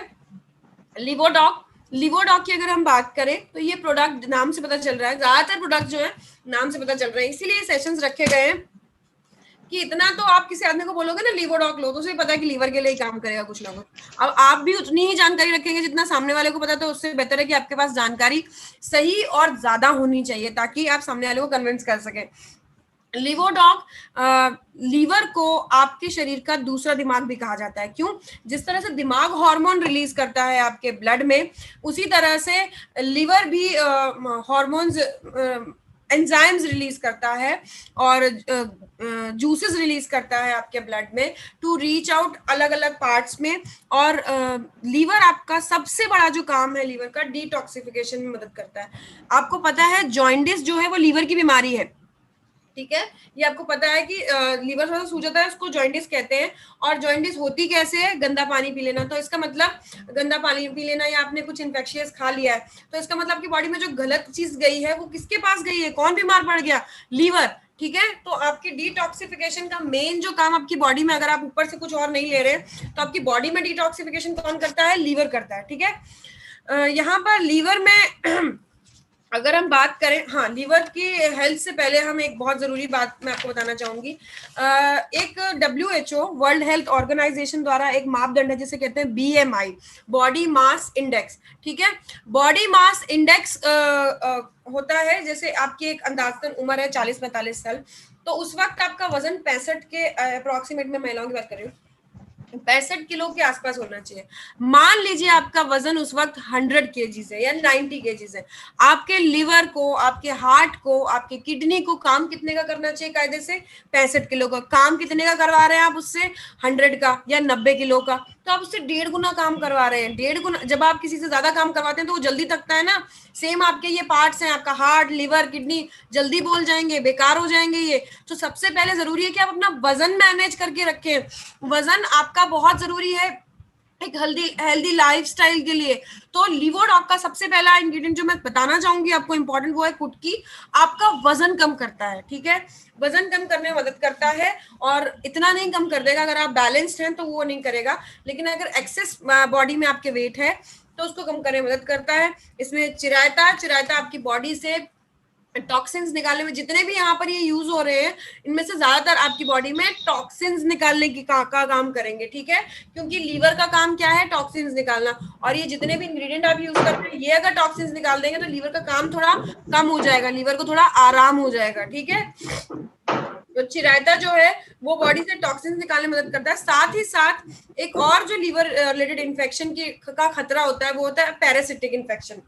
S1: लिवोडॉक। लिवोडॉक की अगर हम बात करें तो ये प्रोडक्ट नाम से पता चल रहा है, ज्यादातर प्रोडक्ट जो है नाम से पता चल रहे हैं, इसीलिए सेशंस रखे गए हैं कि इतना तो आप किसी आदमी को बोलोगे ना लिवोडॉक लो, तो उसे पता है कि लीवर के लिए ही काम करेगा कुछ ना कुछ। अब आप भी उतनी ही जानकारी रखेंगे जितना सामने वाले को पता, तो उससे बेहतर है कि आपके पास जानकारी सही और ज्यादा होनी चाहिए ताकि आप सामने वाले को कन्विंस कर सके। लिवोडॉक, लीवर को आपके शरीर का दूसरा दिमाग भी कहा जाता है। क्यों? जिस तरह से दिमाग हार्मोन रिलीज करता है आपके ब्लड में, उसी तरह से लिवर भी हार्मोन्स, एंजाइम्स रिलीज करता है और जूसेस रिलीज करता है आपके ब्लड में टू रीच आउट अलग अलग पार्ट्स में। और लीवर आपका सबसे बड़ा जो काम है, लीवर का डिटॉक्सिफिकेशन में मदद करता है। आपको पता है जॉइंडिस जो है वो लीवर की बीमारी है, ठीक है। ये आपको पता है कि लीवर थोड़ा सूज जाता है, उसको जॉइंडिस कहते हैं। और जॉइंडिस होती कैसे है? गंदा पानी पी लेना। तो इसका मतलब गंदा पानी पी लेना, या आपने कुछ इन्फेक्शियस खा लिया है, तो इसका मतलब आपकी बॉडी में जो गलत चीज गई है वो किसके पास गई है? कौन बीमार पड़ गया? लीवर, ठीक है। तो आपकी डिटॉक्सिफिकेशन का मेन जो काम आपकी बॉडी में, अगर आप ऊपर से कुछ और नहीं ले रहे तो आपकी बॉडी में डिटॉक्सिफिकेशन कौन करता है? लीवर करता है, ठीक है। यहाँ पर लीवर में अगर हम बात करें, हाँ, लीवर की हेल्थ से पहले हम एक बहुत जरूरी बात मैं आपको बताना चाहूंगी। एक WHO वर्ल्ड हेल्थ ऑर्गेनाइजेशन द्वारा एक मापदंड है जिसे कहते हैं BMI, बॉडी मास इंडेक्स। ठीक है, बॉडी मास इंडेक्स होता है, जैसे आपकी एक अंदाजन उम्र है 40-45 साल, तो उस वक्त आपका वजन 65 के अप्रोक्सीमेट में, महिलाओं की बात कर रही हूँ, 65 किलो के आसपास होना चाहिए। मान लीजिए आपका वजन उस वक्त 100 kg है या 90 kg है, आपके लीवर को, आपके हार्ट को, आपके किडनी को काम कितने का करना चाहिए कायदे से? 65 किलो का। काम कितने का करवा रहे हैं आप उससे? 100 का या 90 किलो का। तो आप उससे 1.5 गुना काम करवा रहे हैं। 1.5 गुना जब आप किसी से ज्यादा काम करवाते हैं तो वो जल्दी थकता है ना। सेम आपके ये पार्ट्स हैं, आपका हार्ट, लीवर, किडनी, जल्दी बोल जाएंगे, बेकार हो जाएंगे ये। तो सबसे पहले जरूरी है कि आप अपना वजन मैनेज करके रखें। वजन आपका बहुत जरूरी है एक हेल्दी हेल्दी लाइफस्टाइल के लिए। तो लीवरडॉग का सबसे पहला इंग्रेडिएंट जो मैं बताना चाहूंगी आपको इंपॉर्टेंट, वो है कुटकी। आपका वजन कम करता है, ठीक है, वजन कम करने में मदद करता है। और इतना नहीं कम कर देगा, अगर आप बैलेंस्ड हैं तो वो नहीं करेगा, लेकिन अगर एक्सेस बॉडी में आपके वेट है तो उसको कम करने में मदद करता है। इसमें चिरायता, चिरायता आपकी बॉडी से टॉक्सिन्स निकालने में, जितने भी यहाँ पर ये यूज हो रहे हैं, इनमें से ज्यादातर आपकी बॉडी में टॉक्सिन्स निकालने की का काम करेंगे। ठीक है, क्योंकि लीवर का काम क्या है? टॉक्सिन्स निकालना। और ये जितने भी इंग्रेडिएंट आप यूज करते हैं, ये अगर टॉक्सिन्स निकाल देंगे तो लीवर का काम थोड़ा कम हो जाएगा, लीवर को थोड़ा आराम हो जाएगा। ठीक है, तो चिरायता जो है वो बॉडी से टॉक्सिन्स निकालने में मदद करता है। साथ ही साथ एक और जो लीवर रिलेटेड इन्फेक्शन की का खतरा होता है वो होता है पैरासिटिक इन्फेक्शन।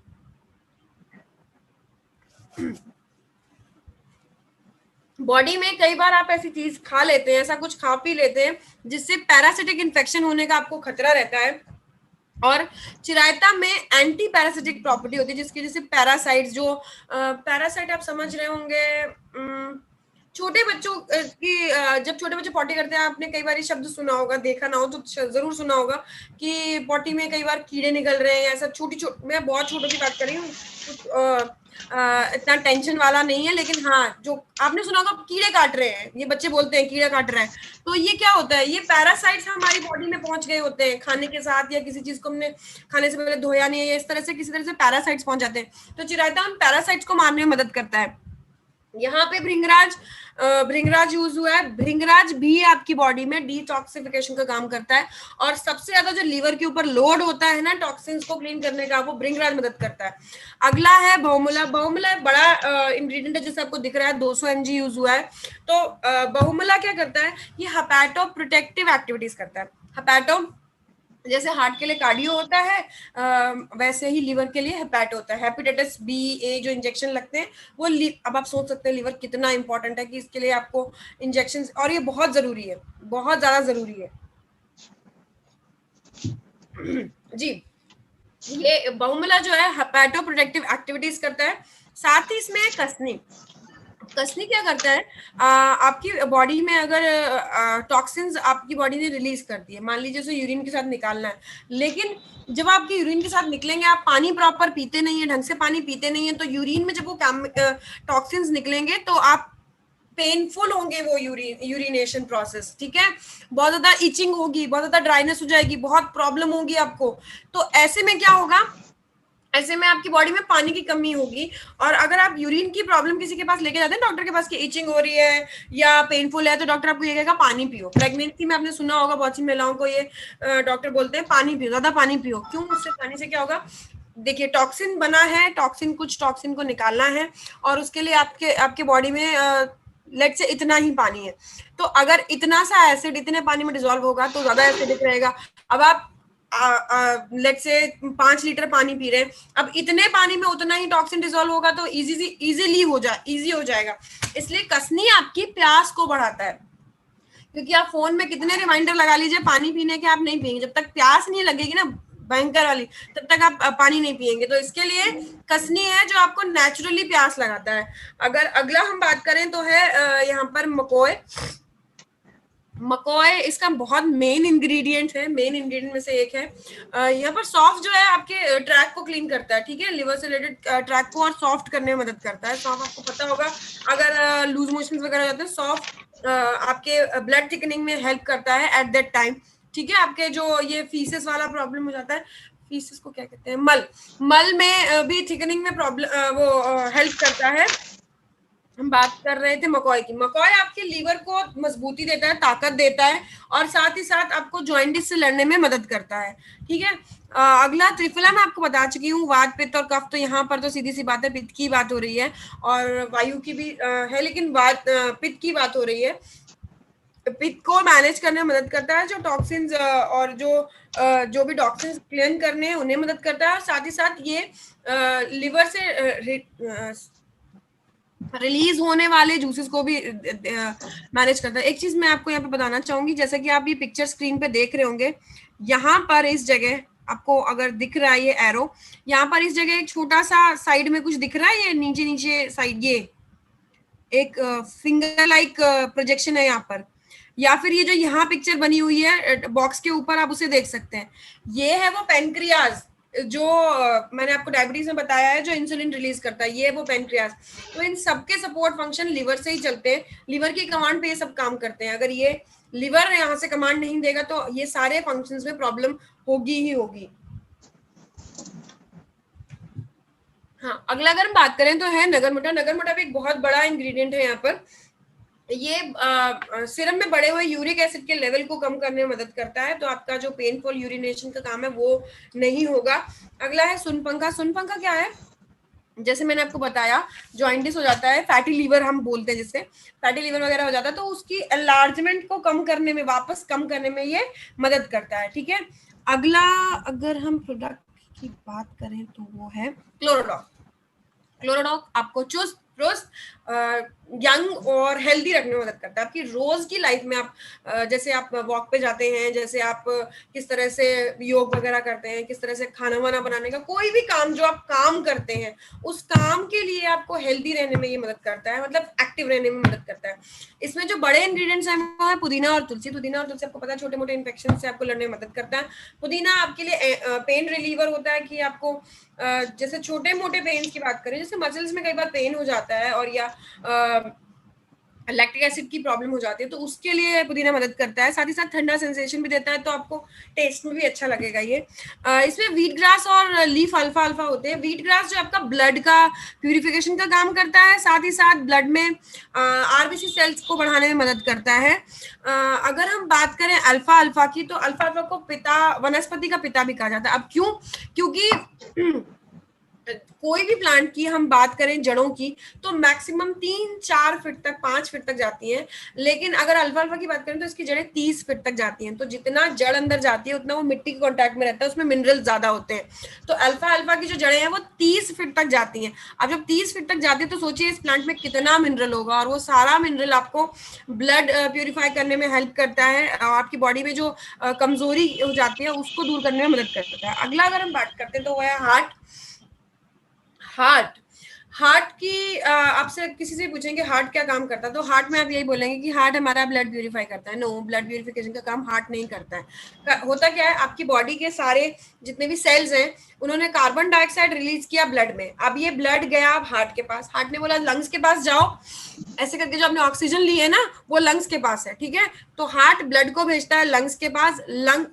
S1: बॉडी में कई बार आप ऐसी चीज खा लेते हैं, ऐसा कुछ खा पी लेते हैं जिससे पैरासिटिक इन्फेक्शन होने का आपको खतरा रहता है। और चिरायता में एंटी पैरासिटिक प्रॉपर्टी होती है, जिसकी जैसे पैरासाइट्स, जो पैरासाइट आप समझ रहे होंगे, छोटे बच्चों की जब छोटे बच्चे पॉटी करते हैं, आपने कई बार ये शब्द सुना होगा, देखा ना हो तो जरूर सुना होगा कि पॉटी में कई बार कीड़े निकल रहे हैं, ऐसा छोटी छोटी, मैं बहुत छोटों की बात कर रही हूँ, कुछ इतना टेंशन वाला नहीं है, लेकिन हाँ, जो आपने सुना होगा कीड़े काट रहे हैं, ये बच्चे बोलते हैं कीड़े काट रहे हैं, तो ये क्या होता है? ये पैरासाइट्स हमारी बॉडी में पहुंच गए होते हैं खाने के साथ, या किसी चीज को हमने खाने से पहले धोया नहीं है, या इस तरह से किसी तरह से पैरासाइट्स पहुंच जाते हैं। तो चिरायता उन पैरासाइट्स को मारने में मदद करता है। यहाँ पे भृंगराज यूज हुआ है। भृंगराज भी आपकी बॉडी में डिटॉक्सिफिकेशन का काम करता है, और सबसे ज्यादा जो लीवर के ऊपर लोड होता है ना टॉक्सिन्स को क्लीन करने का, वो भृंगराज मदद करता है। अगला है बहुमूला। बहुमूला बड़ा इंग्रेडिएंट है, जैसे आपको दिख रहा है 200 mg यूज हुआ है। तो बहुमूला क्या करता है? ये हेपेटो प्रोटेक्टिव एक्टिविटीज करता है। हेपेटो, जैसे हार्ट के लिए कार्डियो होता है, वैसे ही लीवर के लिए हेपेट होता है। हेपेटाइटिस B, A जो इंजेक्शन लगते हैं वो, अब आप सोच सकते हैं लीवर कितना इंपॉर्टेंट है कि इसके लिए आपको इंजेक्शन, और ये बहुत जरूरी है, बहुत ज्यादा जरूरी है। जी, ये बहुमूला जो है हेपेटो प्रोटेक्टिव एक्टिविटीज करता है। साथ ही इसमें कसनी। कसनी क्या करता है? आपकी बॉडी में अगर टॉक्सिन्स आपकी बॉडी ने रिलीज कर दिए, मान लीजिए उसे यूरिन के साथ निकालना है, लेकिन जब आपके यूरिन के साथ निकलेंगे, आप पानी प्रॉपर पीते नहीं है, ढंग से पानी पीते नहीं है, तो यूरिन में जब वो टॉक्सिन्स निकलेंगे तो आप पेनफुल होंगे, वो यूरिनेशन प्रोसेस। ठीक है, बहुत ज्यादा इचिंग होगी, बहुत ज्यादा ड्राइनेस हो जाएगी, बहुत प्रॉब्लम होगी आपको। तो ऐसे में क्या होगा? ऐसे में आपकी बॉडी में पानी की कमी होगी। और अगर आप यूरिन की प्रॉब्लम किसी के पास लेके जाते हैं डॉक्टर के पास कि इचिंग हो रही है या पेनफुल है, तो डॉक्टर आपको ये कहेगा पानी पियो। प्रेगनेंसी में आपने सुना होगा बहुत सी महिलाओं को ये डॉक्टर बोलते हैं पानी पियो, ज्यादा पानी पियो। क्यों? उससे पानी से क्या होगा? देखिए, टॉक्सिन बना है, टॉक्सिन, कुछ टॉक्सिन को निकालना है, और उसके लिए आपके आपके बॉडी में लेट से इतना ही पानी है। तो अगर इतना सा एसिड इतने पानी में डिजोल्व होगा तो ज्यादा एसिडिक रहेगा। अब आप लेट से 5 लीटर पानी पी रहे हैं, अब इतने पानी में उतना ही टॉक्सिन डिसॉल्व होगा तो इजी हो जाएगा। इसलिए कसनी आपकी प्यास को बढ़ाता है, क्योंकि आप फोन में कितने रिमाइंडर लगा लीजिए पानी पीने के, आप नहीं पिएंगे। जब तक प्यास नहीं लगेगी ना भयंकर वाली, तब तक आप पानी नहीं पिएंगे। तो इसके लिए कसनी है जो आपको नेचुरली प्यास लगाता है। अगर अगला हम बात करें तो है यहाँ पर मकोय। मकोय इसका बहुत मेन इंग्रेडिएंट है, मेन इंग्रेडिएंट में से एक है। यहाँ पर सॉफ्ट जो है आपके ट्रैक को क्लीन करता है, ठीक है, लिवर से रिलेटेड ट्रैक को और सॉफ्ट करने में मदद करता है। सॉफ्ट आपको पता होगा, अगर लूज मोशन वगैरह हो जाते हैं, सॉफ्ट आपके ब्लड थिकनिंग में हेल्प करता है एट दैट टाइम। ठीक है, आपके जो ये फीसेस वाला प्रॉब्लम हो जाता है, फीसिस को क्या कहते हैं, मल, मल में भी थिकनिंग में प्रॉब्लम वो हेल्प करता है। हम बात कर रहे थे मकॉय की। मकॉय आपके लीवर को मजबूती देता है, ताकत देता है, और साथ ही साथ आपको जॉइंटिस से लड़ने में मदद करता है। ठीक है, अगला त्रिफला मैं आपको बता चुकी हूँ, वात पित्त और कफ। तो यहाँ पर तो सीधी सी बात है, पित्त की बात हो रही है और वायु की भी है, लेकिन बात पित्त की बात हो रही है। पित्त को मैनेज करने में मदद करता है, जो टॉक्सिन्स और जो भी टॉक्सिन्स क्लीन करने हैं उन्हें मदद करता है, और साथ ही साथ ये लिवर से रिलीज होने वाले जूसेस को भी मैनेज करता है। एक चीज मैं आपको यहाँ पे बताना चाहूंगी, जैसा कि आप ये पिक्चर स्क्रीन पे देख रहे होंगे, यहाँ पर इस जगह आपको अगर दिख रहा है ये एरो, यहाँ पर इस जगह एक छोटा सा साइड में कुछ दिख रहा है, ये नीचे नीचे साइड, ये एक फिंगर लाइक प्रोजेक्शन है यहाँ पर, या फिर ये जो यहाँ पिक्चर बनी हुई है बॉक्स के ऊपर, आप उसे देख सकते हैं। ये है वो पेनक्रियाज, जो मैंने आपको डायबिटीज में बताया है, जो इंसुलिन रिलीज करता है, ये है वो पेनक्रियाज। तो इन सबके सपोर्ट फंक्शन लिवर से ही चलते हैं, लिवर की कमांड पे ये सब काम करते हैं। अगर ये लिवर यहाँ से कमांड नहीं देगा तो ये सारे फंक्शंस में प्रॉब्लम होगी ही होगी। हाँ, अगला अगर हम बात करें तो है नगरमोटा। नगरमोटा भी एक बहुत बड़ा इंग्रेडिएंट है यहाँ पर। ये सीरम में बढ़े हुए यूरिक एसिड के लेवल को कम करने में मदद करता है, तो आपका जो पेनफुल यूरिनेशन का काम है वो नहीं होगा। अगला है सुनपंखा। सुनपंखा क्या है, जैसे मैंने आपको बताया, जॉइंटिस हो जाता है, फैटी लीवर हम बोलते हैं, जिससे फैटी लीवर वगैरह हो जाता है, तो उसकी एनलार्जमेंट को कम करने में, वापस कम करने में ये मदद करता है। ठीक है, अगला अगर हम प्रोडक्ट की बात करें तो वो है क्लोरोडॉक। क्लोरोडॉक आपको चुस्त दुरुस्त यंग और हेल्दी रखने में मदद करता है। आपकी रोज की लाइफ में आप जैसे आप वॉक पे जाते हैं, जैसे आप किस तरह से योग वगैरह करते हैं, किस तरह से खाना वाना बनाने का कोई भी काम जो आप काम करते हैं, उस काम के लिए आपको हेल्दी रहने में ये मदद करता है, मतलब एक्टिव रहने में मदद करता है। इसमें जो बड़े इंग्रेडिएंट्स हैं वो है पुदीना और तुलसी। पुदीना और तुलसी आपको पता है छोटे मोटे इन्फेक्शन से आपको लड़ने में मदद करता है। पुदीना आपके लिए पेन रिलीवर होता है, कि आपको जैसे छोटे मोटे पेन्स की बात करें, जैसे मसल्स में कई बार पेन हो जाता है और या लैक्टिक एसिड की प्रॉब्लम हो जाती है, तो उसके लिए पुदीना मदद करता है। साथ ही साथ ठंडा सेंसेशन भी देता है, तो आपको टेस्ट में भी अच्छा लगेगा ये। इसमें व्हीट ग्रास और लीफ अल्फा अल्फा होते हैं। व्हीट ग्रास जो आपका ब्लड का प्यूरिफिकेशन का काम करता है, साथ ही साथ ब्लड में आरबीसी सेल्स को बढ़ाने में मदद करता है। अगर हम बात करें अल्फा अल्फा की, तो अल्फा अल्फा को पिता, वनस्पति का पिता भी कहा जाता है। अब क्यों? क्योंकि कोई भी प्लांट की हम बात करें जड़ों की, तो मैक्सिमम 3-4 फीट तक, 5 फीट तक जाती हैं, लेकिन अगर अल्फा अल्फा की बात करें तो इसकी जड़ें 30 फीट तक जाती हैं। तो जितना जड़ अंदर जाती है उतना वो मिट्टी के कांटेक्ट में रहता है, उसमें मिनरल ज्यादा होते हैं। तो अल्फा अल्फा की जो जड़ें हैं वो 30 फीट तक जाती हैं। अब जब 30 फीट तक जाती है तो सोचिए इस प्लांट में कितना मिनरल होगा, और वो सारा मिनरल आपको ब्लड प्यूरिफाई करने में हेल्प करता है, आपकी बॉडी में जो कमजोरी हो जाती है उसको दूर करने में मदद करता है। अगला अगर हम बात करते हैं तो वो है हार्ट। हार्ट, हार्ट की आपसे किसी से पूछेंगे हार्ट क्या काम करता है, तो हार्ट में आप यही बोलेंगे कि हार्ट हमारा ब्लड प्यूरिफाई करता है। नो, ब्लड प्यूरिफिकेशन का काम हार्ट नहीं करता है। होता क्या है, आपकी बॉडी के सारे जितने भी सेल्स हैं उन्होंने कार्बन डाइऑक्साइड रिलीज किया ब्लड में। अब ये ब्लड गया अब हार्ट के पास, हार्ट ने बोला लंग्स के पास जाओ, ऐसे करके जो आपने ऑक्सीजन ली है ना वो लंग्स के पास है। ठीक है, तो हार्ट ब्लड को भेजता है लंग्स के पास, लंग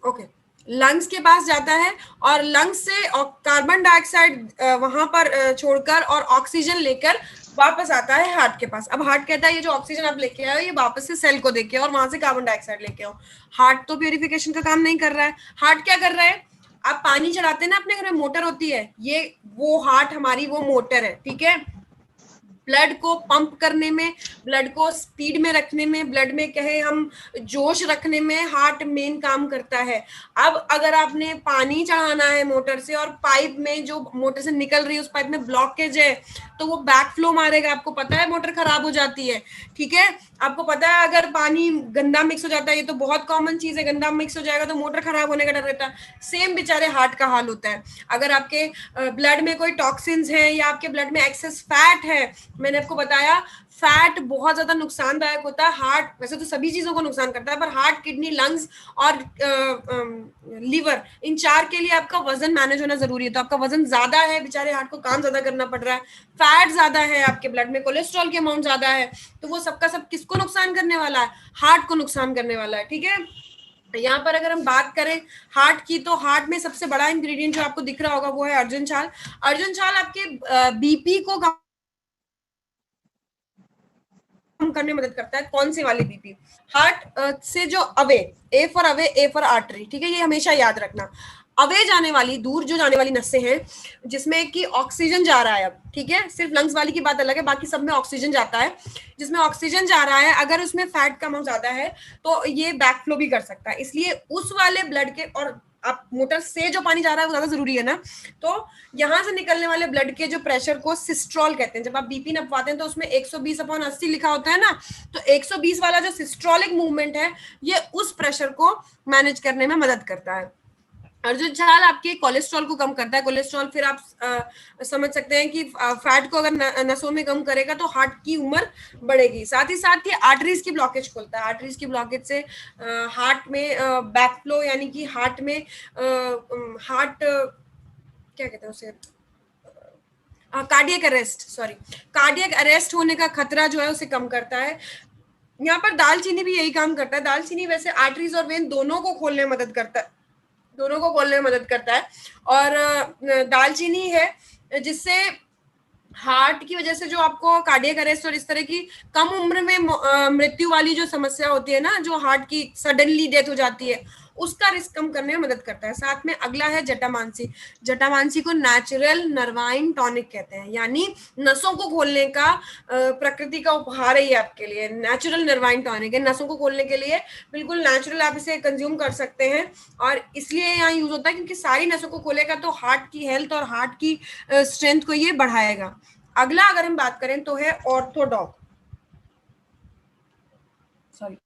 S1: ओके लंग्स के पास जाता है, और लंग्स से कार्बन डाइऑक्साइड वहां पर छोड़कर और ऑक्सीजन लेकर वापस आता है हार्ट के पास। अब हार्ट कहता है ये जो ऑक्सीजन आप लेके आए हो ये वापस से सेल को देके और वहां से कार्बन डाइऑक्साइड लेके आओ। हार्ट तो प्यूरिफिकेशन का काम नहीं कर रहा है। हार्ट क्या कर रहा है, आप पानी चलाते हैं ना अपने घर में, मोटर होती है, ये वो हार्ट हमारी वो मोटर है। ठीक है, ब्लड को पंप करने में, ब्लड को स्पीड में रखने में, ब्लड में कहे हम जोश रखने में हार्ट मेन काम करता है। अब अगर आपने पानी चढ़ाना है मोटर से और पाइप में जो मोटर से निकल रही है उस पाइप में ब्लॉकेज है, तो वो बैक फ्लो मारेगा। आपको पता है मोटर खराब हो जाती है। ठीक है, आपको पता है अगर पानी गंदा मिक्स हो जाता है, ये तो बहुत कॉमन चीज है, गंदा मिक्स हो जाएगा तो मोटर खराब होने का डर रहता है। सेम बेचारे हार्ट का हाल होता है। अगर आपके ब्लड में कोई टॉक्सिन्स है या आपके ब्लड में एक्सेस फैट है, मैंने आपको बताया फैट बहुत ज्यादा नुकसानदायक होता है। हार्ट वैसे तो सभी चीजों को नुकसान करता है, पर हार्ट, किडनी, लंग्स और लीवर, इन चार के लिए आपका वजन मैनेज होना जरूरी है। तो आपका वजन ज्यादा है, बेचारे हार्ट को काम ज्यादा करना पड़ रहा है, फैट ज्यादा है, आपके ब्लड में कोलेस्ट्रॉल की अमाउंट ज्यादा है, तो वो सबका सब किसको नुकसान करने वाला है, हार्ट को नुकसान करने वाला है, ठीक है। यहाँ पर अगर हम बात करें हार्ट की, तो हार्ट में सबसे बड़ा इंग्रेडिएंट जो आपको दिख रहा होगा वो है अर्जुन छाल। अर्जुन छाल आपके बीपी को कम करने में मदद करता है। कौन सी वाली बीपी? हार्ट से जो away, A for away, A for artery, ठीक है, ये हमेशा याद रखना। अवे जाने वाली, दूर जो जाने वाली नसें हैं जिसमें कि ऑक्सीजन जा रहा है, अब ठीक है, सिर्फ लंग्स वाली की बात अलग है, बाकी सब में ऑक्सीजन जाता है, जिसमें ऑक्सीजन जा रहा है, अगर उसमें फैट का अमाउंट ज्यादा है तो ये बैक फ्लो भी कर सकता है। इसलिए उस वाले ब्लड के, और आप मोटर से जो पानी जा रहा है वो ज्यादा जरूरी है ना, तो यहां से निकलने वाले ब्लड के जो प्रेशर को सिस्ट्रॉल कहते हैं। जब आप बीपी नपवाते हैं तो उसमें 120/80 लिखा होता है ना, तो 120 वाला जो सिस्ट्रॉलिक मूवमेंट है ये उस प्रेशर को मैनेज करने में मदद करता है। अर्जुन छाल आपके कोलेस्ट्रॉल को कम करता है। कोलेस्ट्रॉल फिर आप समझ सकते हैं कि फैट को अगर नसों में कम करेगा तो हार्ट की उम्र बढ़ेगी। साथ ही साथ ये आर्टरीज की ब्लॉकेज खोलता है। आर्टरीज की ब्लॉकेज से हार्ट में बैक फ्लो, यानी कि हार्ट में हार्ट क्या कहते हैं उसे, cardiac arrest, sorry, cardiac arrest होने का खतरा जो है उसे कम करता है। यहाँ पर दालचीनी भी यही काम करता है। दालचीनी वैसे आर्टरीज और वेन दोनों को खोलने में मदद करता है, दोनों को खोलने में मदद करता है। और दालचीनी है जिससे हार्ट की वजह से जो आपको कार्डियक अरेस्ट और इस तरह की कम उम्र में मृत्यु वाली जो समस्या होती है ना, जो हार्ट की सडनली डेथ हो जाती है, उसका रिस्क कम करने में मदद करता है। साथ में अगला है जटामांसी। जटामांसी को नेचुरल नर्वाइन टॉनिक कहते हैं, यानी नसों को खोलने का प्रकृति का उपहार है ये आपके लिए। नेचुरल नर्वाइन टॉनिक है, नसों को खोलने के लिए बिल्कुल नेचुरल आप इसे कंज्यूम कर सकते हैं, और इसलिए यहाँ यूज होता है क्योंकि सारी नसों को खोलेगा तो हार्ट की हेल्थ और हार्ट की स्ट्रेंथ को ये बढ़ाएगा। अगला अगर हम बात करें तो है ऑर्थोडॉक। सॉरी,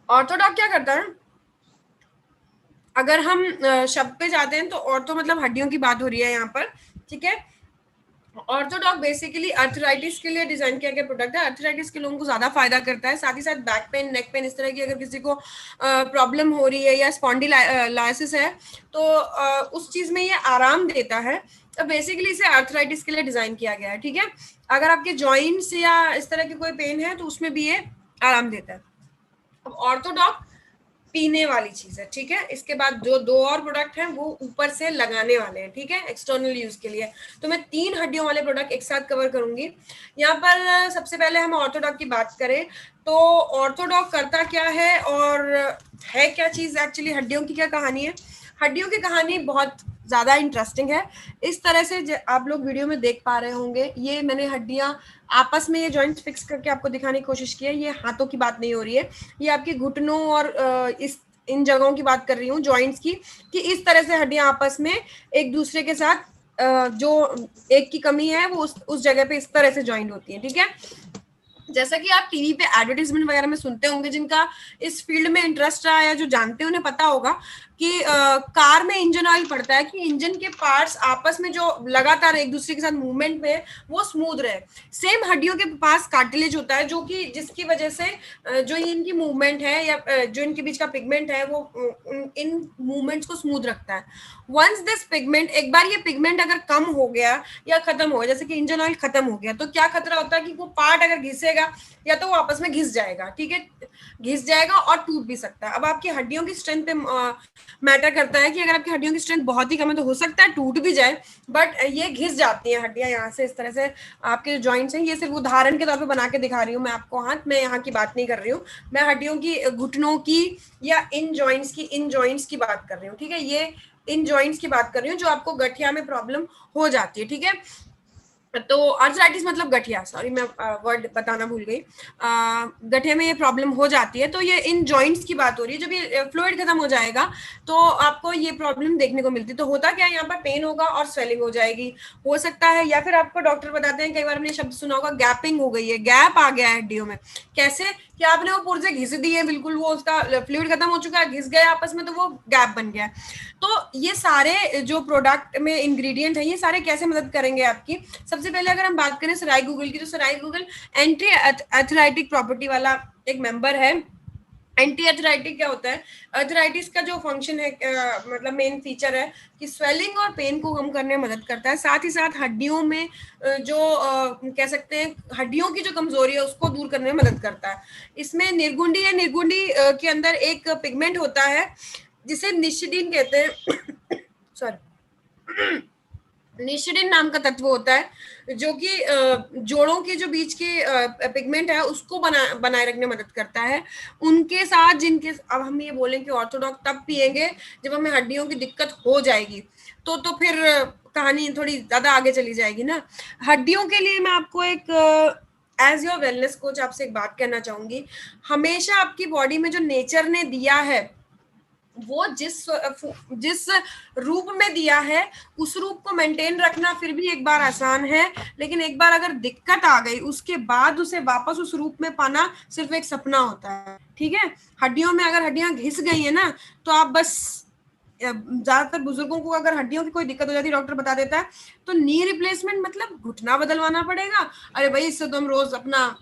S1: ऑर्थोडॉक क्या करता है? अगर हम शब्द पे जाते हैं तो ऑर्थो मतलब हड्डियों की बात हो रही है यहाँ पर, ठीक है। ऑर्थोडॉक बेसिकली अर्थराइटिस के लिए डिजाइन किया गया प्रोडक्ट है। अर्थराइटिस के लोगों को ज्यादा फायदा करता है। साथ ही साथ बैक पेन, नेक पेन, इस तरह की अगर किसी को प्रॉब्लम हो रही है या स्पॉन्डिलाइसिस है तो उस चीज में ये आराम देता है। तो बेसिकली इसे अर्थराइटिस के लिए डिजाइन किया गया है, ठीक है। अगर आपके जॉइंट्स या इस तरह की कोई पेन है तो उसमें भी ये आराम देता है। अब ऑर्थोडॉक पीने वाली चीज है, ठीक है। इसके बाद जो दो और प्रोडक्ट हैं वो ऊपर से लगाने वाले हैं, ठीक है, एक्सटर्नल यूज के लिए। तो मैं 3 हड्डियों वाले प्रोडक्ट एक साथ कवर करूंगी। यहाँ पर सबसे पहले हम ऑर्थोडॉक की बात करें तो ऑर्थोडॉक करता क्या है और है क्या चीज, एक्चुअली हड्डियों की क्या कहानी है। हड्डियों की कहानी बहुत ज्यादा इंटरेस्टिंग है। इस तरह से आप लोग वीडियो में देख पा रहे होंगे, ये मैंने हड्डियां आपस में ये जॉइंट फिक्स करके आपको दिखाने की कोशिश की है। ये हाथों की बात नहीं हो रही है, ये आपके घुटनों और इस इन जगहों की बात कर रही हूँ, जॉइंट्स की, कि इस तरह से हड्डियां आपस में एक दूसरे के साथ जो एक की कमी है वो उस जगह पे इस तरह से ज्वाइंट होती है, ठीक है। जैसा कि आप टीवी पे एडवर्टाइजमेंट वगैरह में सुनते होंगे, जिनका इस फील्ड में इंटरेस्ट रहा या जो जानते हैं उन्हें पता होगा कि कार में इंजन ऑयल पड़ता है कि इंजन के पार्ट्स आपस में जो लगातार एक दूसरे के साथ मूवमेंट में वो स्मूथ रहे। सेम हड्डियों के पास कार्टिलेज होता है जो कि जिसकी वजह से जो इनकी मूवमेंट है या जो इनके बीच का पिगमेंट है वो इन मूवमेंट्स को स्मूथ रखता है। वंस दिस पिगमेंट, एक बार ये पिगमेंट अगर कम हो गया या खत्म हो गया, जैसे कि इंजन ऑयल खत्म हो गया, तो क्या खतरा होता है कि वो पार्ट अगर घिसेगा या तो वो आपस में घिस जाएगा, ठीक है, घिस जाएगा और टूट भी सकता है। अब आपकी हड्डियों की स्ट्रेंथ पे मैटर करता है कि अगर आपकी हड्डियों की स्ट्रेंथ बहुत ही कम है तो हो सकता है टूट भी जाए, बट ये घिस जाती हैं हड्डियां यहाँ से, इस तरह से आपके जो जॉइंट्स हैं। ये सिर्फ उदाहरण के तौर पे बना के दिखा रही हूँ मैं आपको हाथ, मैं यहाँ की बात नहीं कर रही हूँ, मैं हड्डियों की, घुटनों की या इन जॉइंट्स की बात कर रही हूँ, ठीक है। ये इन जॉइंट्स की बात कर रही हूँ जो आपको गठिया में प्रॉब्लम हो जाती है, ठीक है। तो आर्थराइटिस मतलब गठिया, सॉरी मैं वर्ड बताना भूल गई, गठिया में ये प्रॉब्लम हो जाती है। तो ये इन जॉइंट्स की बात हो रही है। जब ये फ्लूइड खत्म हो जाएगा तो आपको ये प्रॉब्लम देखने को मिलती है। तो होता क्या है, यहाँ पर पेन होगा और स्वेलिंग हो जाएगी, हो सकता है, या फिर आपको डॉक्टर बताते हैं, कई बार हमने शब्द सुना होगा, गैपिंग हो गई है, गैप आ गया है हड्डियों में। कैसे कि आपने वो पुर्जे घिस दी है, बिल्कुल वो उसका फ्लूइड खत्म हो चुका है, घिस गए आपस में, तो वो गैप बन गया है। तो ये सारे जो प्रोडक्ट में इंग्रेडिएंट है ये सारे कैसे मदद करेंगे आपकी। सबसे पहले अगर हम बात करें सराई गूगल की, तो सराई गूगल एंटी एथराइटिक प्रॉपर्टी वाला एक मेंबर है। एंटी अर्थराइटिक क्या होता है? अर्थराइटिस का जो फंक्शन है, मतलब मेन फीचर है कि स्वेलिंग और पेन को कम करने में मदद करता है, साथ ही साथ हड्डियों में जो कह सकते हैं हड्डियों की जो कमजोरी है उसको दूर करने में मदद करता है। इसमें निर्गुंडी या निर्गुंडी के अंदर एक पिगमेंट होता है जिसे निशिडीन कहते हैं सॉरी निशिडिन नाम का तत्व होता है जो कि जोड़ों के जो बीच के पिगमेंट है उसको बनाए रखने में मदद करता है। उनके साथ जिनके, अब हम ये बोलें कि ऑर्थोडॉक्स तब पिएंगे जब हमें हड्डियों की दिक्कत हो जाएगी, तो फिर कहानी थोड़ी ज्यादा आगे चली जाएगी ना। हड्डियों के लिए मैं आपको एक एज योर वेलनेस कोच आपसे एक बात कहना चाहूंगी, हमेशा आपकी बॉडी में जो नेचर ने दिया है वो जिस रूप में दिया है उस रूप को मेंटेन रखना फिर भी एक बार आसान है, लेकिन एक बार अगर दिक्कत आ गई उसके बाद उसे वापस उस रूप में पाना सिर्फ एक सपना होता है। ठीक है, हड्डियों में अगर हड्डियां घिस गई है ना तो आप बस, ज्यादातर बुजुर्गों को अगर हड्डियों की कोई दिक्कत हो जाती है डॉक्टर बता देता है तो नी रिप्लेसमेंट मतलब घुटना बदलवाना पड़ेगा। अरे भाई इससे तो हम रोज अपना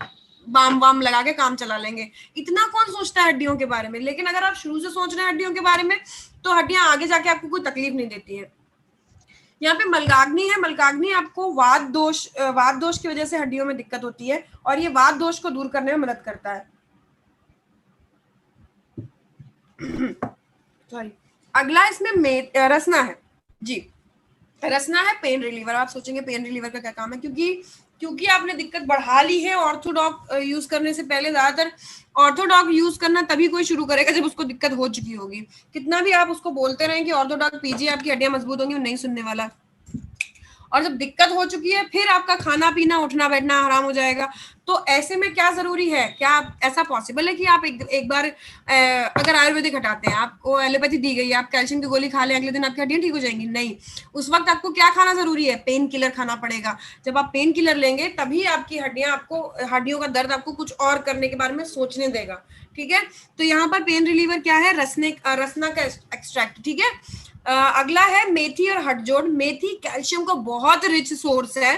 S1: बाम वाम लगा के काम चला लेंगे, इतना कौन सोचता है हड्डियों के बारे में। लेकिन अगर आप शुरू से सोच रहे हैं हड्डियों के बारे में तो हड्डियां आगे जाके आपको कोई तकलीफ नहीं देती है। यहाँ पे मलकाग्नि है, मलकाग्नि आपको वात दोष की वजह से हड्डियों में दिक्कत होती है और ये वात दोष को दूर करने में मदद करता है। सॉरी, अगला इसमें रसना है जी, रसना है पेन रिलीवर। आप सोचेंगे पेन रिलीवर का क्या काम है, क्योंकि आपने दिक्कत बढ़ा ली है ऑर्थोडॉक यूज करने से पहले। ज्यादातर ऑर्थोडॉक यूज करना तभी कोई शुरू करेगा जब उसको दिक्कत हो चुकी होगी। कितना भी आप उसको बोलते रहें कि ऑर्थोडॉक पीजिए आपकी हड्डियां मजबूत होंगी, वो नहीं सुनने वाला। और जब दिक्कत हो चुकी है फिर आपका खाना पीना उठना बैठना हराम हो जाएगा। तो ऐसे में क्या जरूरी है, क्या ऐसा पॉसिबल है कि आप एक बार अगर आयुर्वेदिक हटाते हैं, आपको एलोपैथी दी गई, आप कैल्शियम की गोली खा लें, अगले दिन आपकी हड्डियां ठीक हो जाएंगी? नहीं, उस वक्त आपको क्या खाना जरूरी है? पेन किलर खाना पड़ेगा। जब आप पेन किलर लेंगे तभी आपकी हड्डियों का दर्द आपको कुछ और करने के बारे में सोचने देगा। ठीक है, तो यहाँ पर पेन रिलीवर क्या है? रसना का एक्सट्रैक्ट। ठीक है, अगला है मेथी और हड्डजोड़। मेथी कैल्शियम का बहुत रिच सोर्स है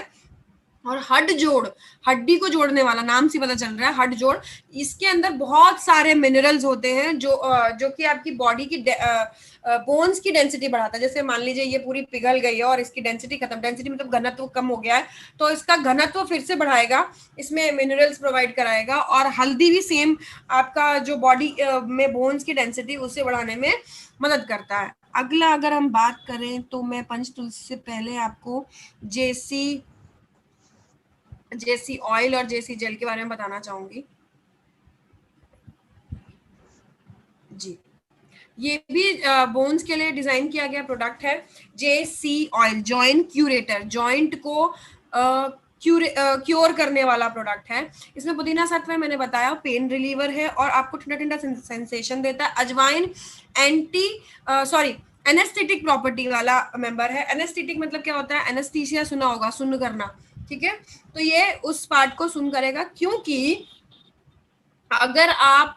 S1: और हड्डजोड़ हड्डी को जोड़ने वाला, नाम से पता चल रहा है हड्डजोड़, इसके अंदर बहुत सारे मिनरल्स होते हैं जो कि आपकी बॉडी की बोन्स की डेंसिटी बढ़ाता है। जैसे मान लीजिए ये पूरी पिघल गई है और इसकी डेंसिटी खत्म, डेंसिटी मतलब घनत्व कम हो गया है, तो इसका घनत्व फिर से बढ़ाएगा, इसमें मिनरल्स प्रोवाइड कराएगा। और हल्दी भी सेम आपका जो बॉडी में बोन्स की डेंसिटी उसे बढ़ाने में मदद करता है। अगला अगर हम बात करें तो मैं पंचतुलसी से पहले आपको जेसी ऑयल और जेसी जेल के बारे में बताना चाहूंगी जी। ये भी बोन्स के लिए डिजाइन किया गया प्रोडक्ट है, जेसी ऑयल, जॉइंट क्यूरेटर, जॉइंट को क्योर करने वाला प्रोडक्ट है। इसमें पुदीना सत्व है, मैंने बताया, पेन रिलीवर है और आपको ठंडा ठंडा सेंसेशन देता है। अजवाइन एनेस्थेटिक प्रॉपर्टी वाला मेंबर है। एनेस्थेटिक मतलब क्या होता है? एनेस्थीसिया सुना होगा, सुन्न करना। ठीक है, तो ये उस पार्ट को सुन करेगा, क्योंकि अगर आप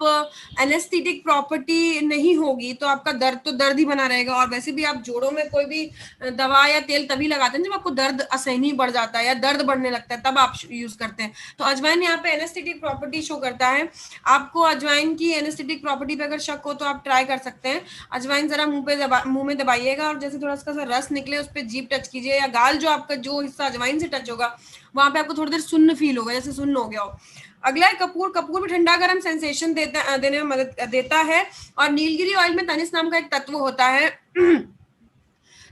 S1: एनेस्थेटिक प्रॉपर्टी नहीं होगी तो आपका दर्द तो दर्द ही बना रहेगा। और वैसे भी आप जोड़ों में कोई भी दवा या तेल तभी लगाते हैं जब आपको दर्द असहनीय बढ़ जाता है या दर्द बढ़ने लगता है, तब आप यूज करते हैं। तो अजवाइन यहाँ पे एनेस्थेटिक प्रॉपर्टी शो करता है। आपको अजवाइन की एनेस्थेटिक प्रॉपर्टी पे अगर शक हो तो आप ट्राई कर सकते हैं। अजवाइन जरा मुंह में दबाइएगा और जैसे थोड़ा सा रस निकले उस पर जीभ टच कीजिए, या गाल जो आपका जो हिस्सा अजवाइन से टच होगा वहां पे आपको थोड़ी देर सुन्न फील होगा, जैसे सुन्न हो गया हो। अगला है कपूर। कपूर भी ठंडा गर्म सेंसेशन देने में मदद देता है। और नीलगिरी ऑयल में तनिस नाम का एक तत्व होता है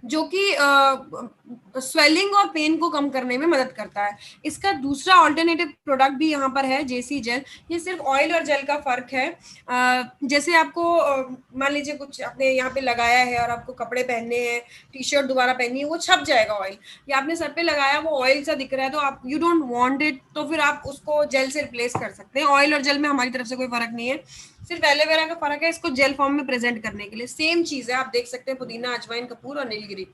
S1: जो कि स्वेलिंग और पेन को कम करने में मदद करता है। इसका दूसरा ऑल्टरनेटिव प्रोडक्ट भी यहाँ पर है, जेसी जेल। ये सिर्फ ऑयल और जेल का फर्क है। जैसे आपको मान लीजिए कुछ आपने यहाँ पे लगाया है और आपको कपड़े पहनने हैं, टी शर्ट दोबारा पहननी है, वो छप जाएगा ऑयल, या आपने सर पे लगाया वो ऑयल सा दिख रहा है तो आप यू डोंट वांट इट, तो फिर आप उसको जेल से रिप्लेस कर सकते हैं। ऑयल और जेल में हमारी तरफ से कोई फर्क नहीं है, सिर्फ एलोवेरा का फर्क है इसको जेल फॉर्म में प्रेजेंट करने के लिए। सेम चीज है, आप देख सकते हैं पुदीना, अजवाइन, कपूर और नीलगिरी।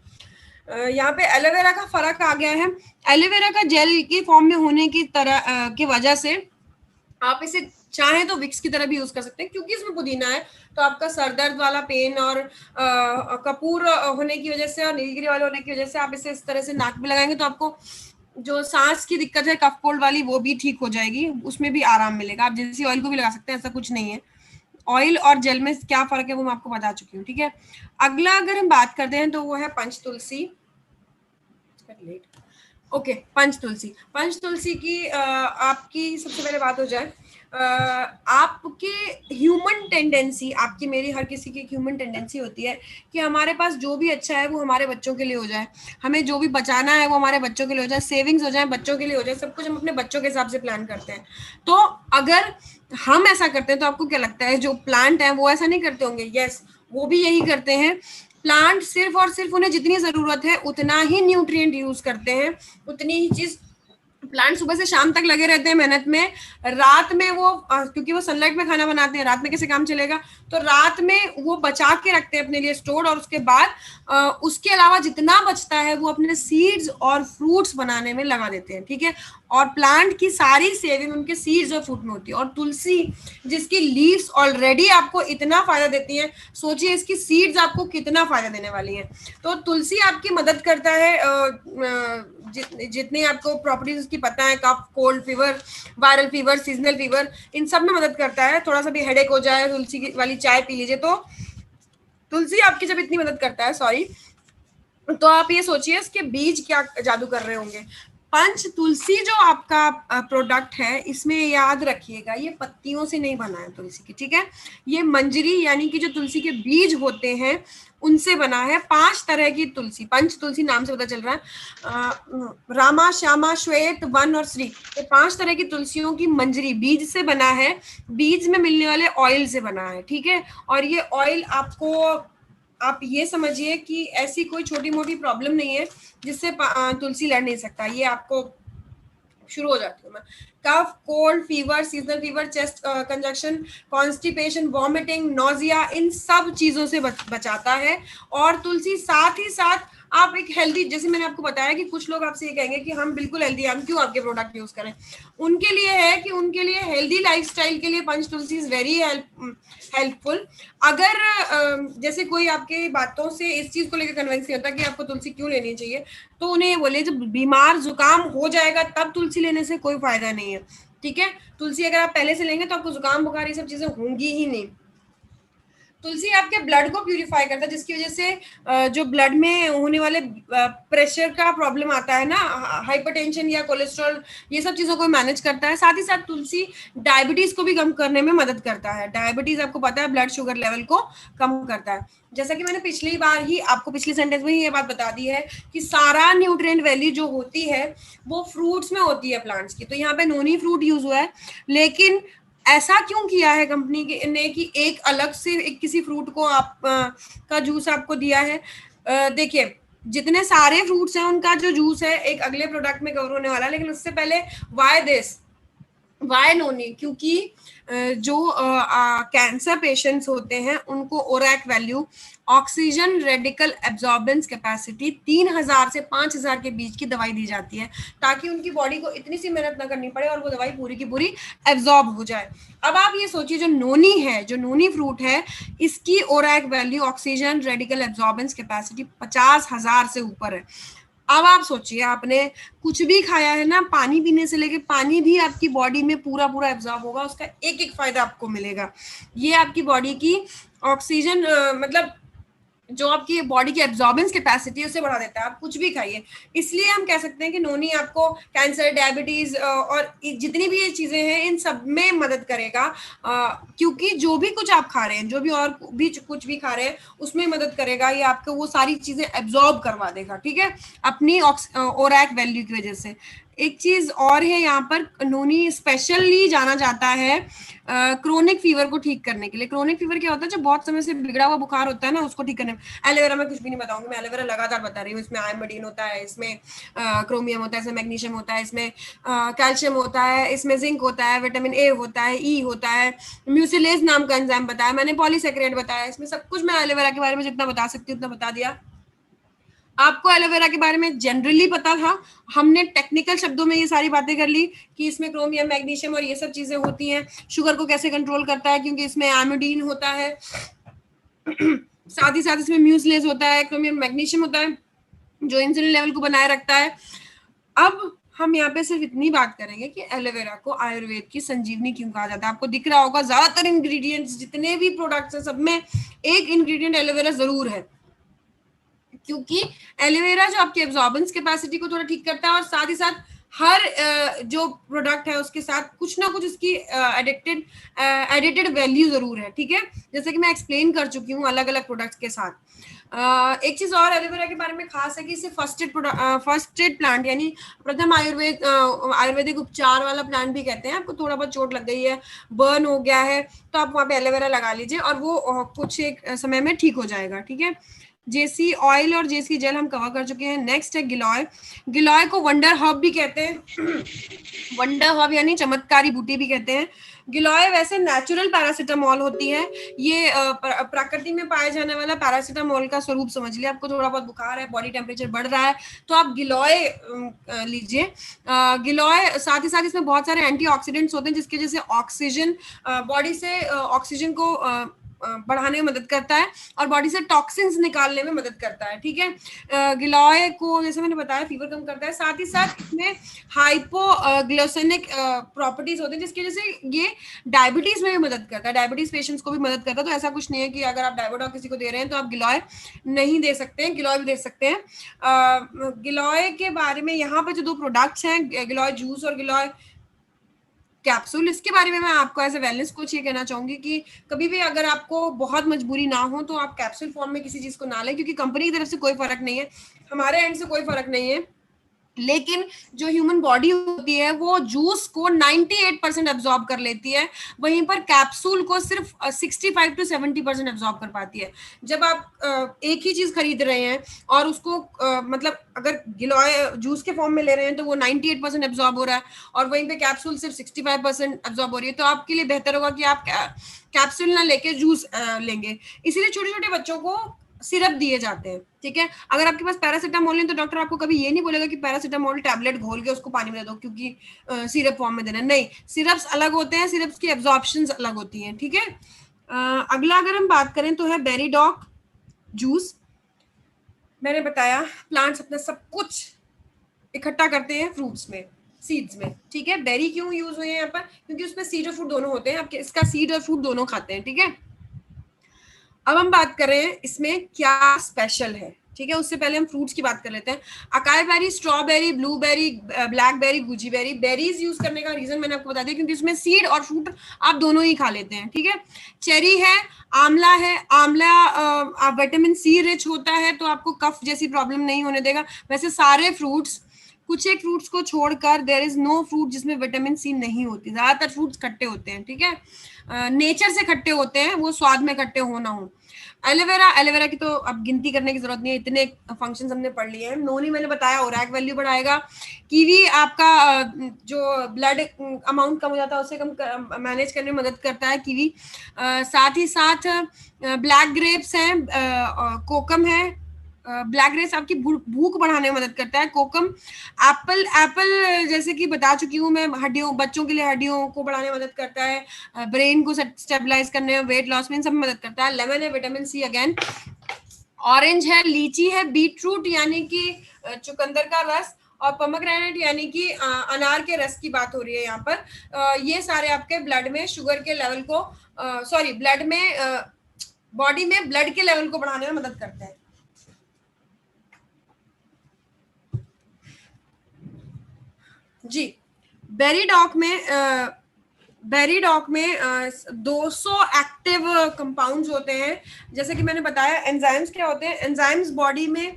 S1: यहाँ पे एलोवेरा का फर्क आ गया है। एलोवेरा का जेल की फॉर्म में होने की तरह की वजह से आप इसे चाहें तो विक्स की तरह भी यूज कर सकते हैं, क्योंकि इसमें पुदीना है तो आपका सरदर्द वाला पेन और कपूर होने की वजह से और नीलगिरी वाले होने की वजह से आप इसे इस तरह से नाक में लगाएंगे तो आपको जो सांस की दिक्कत है कफ कोल्ड वाली वो भी ठीक हो जाएगी, उसमें भी आराम मिलेगा। आप जैसी ऑयल को भी लगा सकते हैं, ऐसा कुछ नहीं है। ऑयल और जेल में क्या फर्क है वो मैं आपको बता चुकी हूँ, ठीक है। अगला अगर हम बात करते हैं तो वो है पंच तुलसी। ओके, पंच तुलसी। पंच तुलसी की आपकी सबसे पहले बात हो जाए, आपके ह्यूमन टेंडेंसी, आपकी मेरी हर किसी की ह्यूमन टेंडेंसी होती है कि हमारे पास जो भी अच्छा है वो हमारे बच्चों के लिए हो जाए, हमें जो भी बचाना है वो हमारे बच्चों के लिए हो जाए, सेविंग्स हो जाए बच्चों के लिए हो जाए, सब कुछ हम अपने बच्चों के हिसाब से प्लान करते हैं। तो अगर हम ऐसा करते हैं तो आपको क्या लगता है जो प्लांट है वो ऐसा नहीं करते होंगे? यस, वो भी यही करते हैं। प्लांट सिर्फ और सिर्फ उन्हें जितनी जरूरत है उतना ही न्यूट्रिएंट यूज करते हैं, उतनी ही चीज। प्लांट सुबह से शाम तक लगे रहते हैं मेहनत में, रात में वो क्योंकि वो सनलाइट में खाना बनाते हैं, रात में कैसे काम चलेगा, तो रात में वो बचा के रखते हैं अपने लिए स्टोर, और उसके बाद उसके अलावा जितना बचता है वो अपने सीड्स और फ्रूट्स बनाने में लगा देते हैं, ठीक है। और प्लांट की सारी सेविंग उनके सीड्स और फ्रूट में होती है। और तुलसी जिसकी लीव्स ऑलरेडी आपको इतना फायदा देती है, सोचिए इसकी सीड्स आपको कितना फायदा देने वाली है। तो तुलसी आपकी मदद करता है, जितने आपको प्रॉपर्टीज उसकी पता है, cough, cold, fever, viral fever, seasonal fever, इन सब में मदद करता है। थोड़ा सा भी हेडेक हो जाए, तुलसी वाली चाय पी लीजिए। तो तुलसी आपकी जब इतनी मदद करता है, सॉरी, तो आप ये सोचिए इसके बीज क्या जादू कर रहे होंगे। पंच तुलसी जो आपका प्रोडक्ट है, इसमें याद रखिएगा ये पत्तियों से नहीं बना है तुलसी की, ठीक है। ये मंजरी यानी कि जो तुलसी के बीज होते हैं उनसे बना है। 5 तरह की तुलसी, पंच तुलसी नाम से पता चल रहा है, रामा, श्यामा, श्वेत, वन और श्री, ये 5 तरह की तुलसियों की मंजरी बीज से बना है, बीज में मिलने वाले ऑयल से बना है, ठीक है। और ये ऑयल आपको, आप ये समझिए कि ऐसी कोई छोटी मोटी प्रॉब्लम नहीं है जिससे तुलसी लड़ नहीं सकता। ये आपको शुरू हो जाती हूँ मैं। Cough, cold, fever, seasonal fever, chest congestion, constipation, vomiting, nausea, इन सब चीजों से बचाता है। और तुलसी साथ ही साथ आप एक हेल्दी, जैसे मैंने आपको बताया कि कुछ लोग आपसे ये कहेंगे कि हम बिल्कुल हेल्दी, हम क्यों आपके प्रोडक्ट यूज करें, उनके लिए है कि उनके लिए हेल्दी लाइफस्टाइल के लिए पंच तुलसी इज वेरी हेल्पफुल। अगर जैसे कोई आपके बातों से इस चीज को लेकर कन्विंस नहीं होता कि आपको तुलसी क्यों लेनी चाहिए, तो उन्हें ये बोलिए जब बीमार जुकाम हो जाएगा तब तुलसी लेने से कोई फायदा नहीं है, ठीक है। तुलसी अगर आप पहले से लेंगे तो आपको जुकाम बुखार ये सब चीजें होंगी ही नहीं। तुलसी आपके ब्लड को प्यूरिफाई करता है, जिसकी वजह से जो ब्लड में होने वाले प्रेशर का प्रॉब्लम आता है ना, हाइपरटेंशन या कोलेस्ट्रॉल, ये सब चीजों को मैनेज करता है। साथ ही साथ तुलसी डायबिटीज को भी कम करने में मदद करता है। डायबिटीज आपको पता है ब्लड शुगर लेवल को कम करता है। जैसा कि मैंने पिछली बार ही आपको पिछले सेंटेंस में ही ये बात बता दी है कि सारा न्यूट्रिएंट वैल्यू जो होती है वो फ्रूट्स में होती है प्लांट्स की। तो यहाँ पे नोनी फ्रूट यूज हुआ है, लेकिन ऐसा क्यों किया है कंपनी ने कि एक अलग से एक किसी फ्रूट को आप का जूस आपको दिया है? देखिए, जितने सारे फ्रूट्स हैं उनका जो जूस है एक अगले प्रोडक्ट में कवर होने वाला है, लेकिन उससे पहले वाई दिस, वाई नोनी, क्योंकि जो कैंसर पेशेंट्स होते हैं उनको ORAC value, oxygen radical absorbance capacity 3000 से 5000 के बीच की दवाई दी जाती है, ताकि उनकी बॉडी को इतनी सी मेहनत ना करनी पड़े और वो दवाई पूरी की पूरी एब्जॉर्ब हो जाए। अब आप ये सोचिए जो नोनी है, जो नोनी फ्रूट है, इसकी ORAC value, oxygen radical absorbance capacity 50,000 से ऊपर है। अब आप सोचिए, आपने कुछ भी खाया है ना, पानी पीने से लेके, पानी भी आपकी बॉडी में पूरा पूरा एब्जॉर्ब होगा, उसका एक एक फायदा आपको मिलेगा। ये आपकी बॉडी की ऑक्सीजन मतलब जो आपकी बॉडी की एब्जॉर्बेंस कैपेसिटी उसे बढ़ा देता है। आप कुछ भी खाइए, इसलिए हम कह सकते हैं कि नोनी आपको कैंसर, डायबिटीज और जितनी भी ये चीजें हैं इन सब में मदद करेगा, क्योंकि जो भी कुछ आप खा रहे हैं, जो भी और भी कुछ भी खा रहे हैं उसमें मदद करेगा। ये आपको वो सारी चीजें एब्जॉर्ब करवा देगा, ठीक है, अपनी ओरैक वैल्यू की वजह से। एक चीज और है, यहाँ पर नोनी स्पेशली जाना जाता है क्रोनिक फीवर को ठीक करने के लिए। क्रोनिक फीवर क्या होता है? जब बहुत समय से बिगड़ा हुआ बुखार होता है ना, उसको ठीक करने में। एलोवेरा में कुछ भी नहीं बताऊंगी, मैं एलोवेरा लगातार बता रही हूँ। इसमें आयोडीन होता है, इसमें क्रोमियम होता है, इसमें मैग्नीशियम होता है, इसमें कैल्शियम होता है, इसमें जिंक होता है, विटामिन ए होता है, ई होता है, म्यूसिलेज नाम का एंजाइम बताया मैंने, पॉलीसेकेराइड बताया, इसमें सब कुछ मैं एलोवेरा के बारे में जितना बता सकती हूँ उतना बता दिया। आपको एलोवेरा के बारे में जनरली पता था, हमने टेक्निकल शब्दों में ये सारी बातें कर ली कि इसमें क्रोमियम, मैग्नीशियम और ये सब चीजें होती हैं। शुगर को कैसे कंट्रोल करता है, क्योंकि इसमें आयोडीन होता है, साथ ही साथ इसमें म्यूसिलेज होता है, क्रोमियम, मैग्नीशियम होता है जो इंसुलिन लेवल को बनाए रखता है। अब हम यहाँ पे सिर्फ इतनी बात करेंगे कि एलोवेरा को आयुर्वेद की संजीवनी क्यों कहा जाता है। आपको दिख रहा होगा ज्यादातर इंग्रेडिएंट्स जितने भी प्रोडक्ट्स हैं सब में एक इंग्रेडिएंट एलोवेरा जरूर है, क्योंकि एलोवेरा जो आपकी एब्जॉर्बेंस कैपेसिटी को थोड़ा ठीक करता है और साथ ही साथ हर जो प्रोडक्ट है उसके साथ कुछ ना कुछ उसकी एडिटेड वैल्यू जरूर है, ठीक है, जैसे कि मैं एक्सप्लेन कर चुकी हूँ अलग अलग प्रोडक्ट्स के साथ। एक चीज और एलोवेरा के बारे में खास है कि इसे फर्स्ट एड प्लांट यानी प्रथम आयुर्वेदिक उपचार वाला प्लांट भी कहते हैं। आपको थोड़ा बहुत चोट लग गई है, बर्न हो गया है, तो आप वहां पे एलोवेरा लगा लीजिए और वो कुछ एक समय में ठीक हो जाएगा, ठीक है। जेसी ऑयल और जेसी जेल हम कवर कर चुके हैं। नेक्स्ट है गिलॉय। गिलॉय को वंडर हर्ब भी कहते हैं वंडर हर्ब यानी चमत्कारी बूटी भी कहते हैं। गिलॉय वैसे नेचुरल पैरासिटामोल होती है, ये प्रकृति में पाए जाने वाला पैरासिटामोल का स्वरूप समझ लिया। आपको थोड़ा बहुत बुखार है, बॉडी टेम्परेचर बढ़ रहा है, तो आप गिलॉय लीजिए। गिलॉय साथ ही साथ इसमें बहुत सारे एंटीऑक्सीडेंट्स होते हैं जिसकी वजह से ऑक्सीजन बॉडी से ऑक्सीजन को बढ़ाने में मदद करता है और बॉडी से टॉक्सिन्स निकालने में मदद करता है, ठीक है। गिलॉय को जैसे मैंने बताया फीवर कम करता है, साथ ही साथ इसमें हाइपोग्लाइसेमिक प्रॉपर्टीज होते हैं जिसकी वजह से ये डायबिटीज में भी मदद करता है, डायबिटीज पेशेंट्स को भी मदद करता है। तो ऐसा कुछ नहीं है कि अगर आप डायबिटॉक किसी को दे रहे हैं तो आप गिलॉय नहीं दे सकते हैं, गिलॉय भी दे सकते हैं। गिलॉय के बारे में यहाँ पे जो दो प्रोडक्ट्स हैं, गिलॉय जूस और गिलॉय कैप्सूल, इसके बारे में मैं आपको एज ए वेलनेस कोच ये कहना चाहूंगी कि कभी भी अगर आपको बहुत मजबूरी ना हो तो आप कैप्सूल फॉर्म में किसी चीज को ना लें, क्योंकि कंपनी की तरफ से कोई फर्क नहीं है, हमारे एंड से कोई फर्क नहीं है, लेकिन जो ह्यूमन बॉडी होती है वो जूस को 98% एब्जॉर्ब कर लेती है, वहीं पर कैप्सूल को सिर्फ 65 to 70% एब्जॉर्ब कर पाती है। जब आप एक ही चीज खरीद रहे हैं और उसको मतलब अगर गिलॉय जूस के फॉर्म में ले रहे हैं तो वो 98% एब्जॉर्ब हो रहा है और वहीं पे कैप्सूल सिर्फ 65% एब्जॉर्ब हो रही है, तो आपके लिए बेहतर होगा कि आप कैप्सूल ना लेके जूस लेंगे। इसीलिए छोटे छोटे बच्चों को सिरप दिए जाते हैं, ठीक है। अगर आपके पास पैरासिटामोल है तो डॉक्टर आपको कभी ये नहीं बोलेगा कि पैरासिटामोल टैबलेट घोल के उसको पानी में दे दो क्योंकि सिरप फॉर्म में देना, नहीं, सिरप्स अलग होते हैं, सिरप्स की एब्जॉर्प्शंस अलग होती हैं, ठीक है। अगला अगर हम बात करें तो है बेरीडॉक जूस। मैंने बताया प्लांट्स अपना सब कुछ इकट्ठा करते हैं फ्रूट्स में, सीड्स में, ठीक है। बेरी क्यों यूज हुए हैं यहाँ पर, क्योंकि उसमें सीड और फ्रूट दोनों होते हैं, आपके इसका सीड और फ्रूट दोनों खाते हैं, ठीक है। अब हम बात करें इसमें क्या स्पेशल है, ठीक है, उससे पहले हम फ्रूट्स की बात कर लेते हैं। Acai berry, strawberry, blueberry, blackberry, goji berry. Berries use करने का रीजन मैंने आपको बता दिया क्योंकि उसमें सीड और फ्रूट आप दोनों ही खा लेते हैं, ठीक है। चेरी है, आंवला है, आंवला विटामिन सी रिच होता है तो आपको कफ जैसी प्रॉब्लम नहीं होने देगा। वैसे सारे फ्रूट्स, कुछ एक फ्रूट्स को छोड़कर देयर इज नो फ्रूट जिसमें विटामिन सी नहीं होती, ज्यादातर फ्रूट्स खट्टे होते हैं, ठीक है, नेचर से खट्टे होते हैं, वो स्वाद में खट्टे हो ना हो। एलोवेरा, एलोवेरा की तो अब गिनती करने की जरूरत नहीं है, इतने फंक्शंस हमने पढ़ लिए हैं। नोनी मैंने बताया ओरैक वैल्यू बढ़ाएगा। कीवी आपका जो ब्लड अमाउंट कम हो जाता है उसे कम मैनेज करने में मदद करता है कीवी। साथ ही साथ ब्लैक ग्रेप्स हैं, कोकम है, ब्लैक ग्रेप्स आपकी भूख बढ़ाने में मदद करता है। कोकम, एप्पल, एप्पल जैसे कि बता चुकी हूँ मैं हड्डियों, बच्चों के लिए हड्डियों को बढ़ाने में मदद करता है, ब्रेन को स्टेबलाइज करने में, वेट लॉस में, इन सब में मदद करता है। लेमन है, विटामिन सी अगेन। ऑरेंज है, लीची है, बीटरूट यानी कि चुकंदर का रस, और पोमेग्रेनेट यानी कि अनार के रस की बात हो रही है यहाँ पर। ये सारे आपके ब्लड में शुगर के लेवल को सॉरी ब्लड में बॉडी में ब्लड के लेवल को बढ़ाने में मदद करते हैं। जी, बेरीडॉक में 200 एक्टिव कंपाउंड्स होते हैं। जैसे कि मैंने बताया एंजाइम्स क्या होते हैं, एंजाइम्स बॉडी में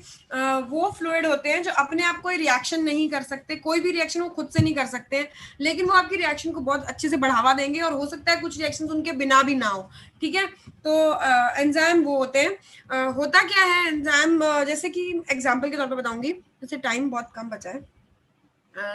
S1: वो फ्लूइड होते हैं जो अपने आप कोई रिएक्शन नहीं कर सकते, कोई भी रिएक्शन वो खुद से नहीं कर सकते, लेकिन वो आपकी रिएक्शन को बहुत अच्छे से बढ़ावा देंगे और हो सकता है कुछ रिएक्शन उनके बिना भी ना हो, ठीक है। तो एंजाइम वो होते हैं। होता क्या है एंजाइम, जैसे कि एग्जाम्पल के तौर पर बताऊंगी, जैसे टाइम बहुत कम बचा है।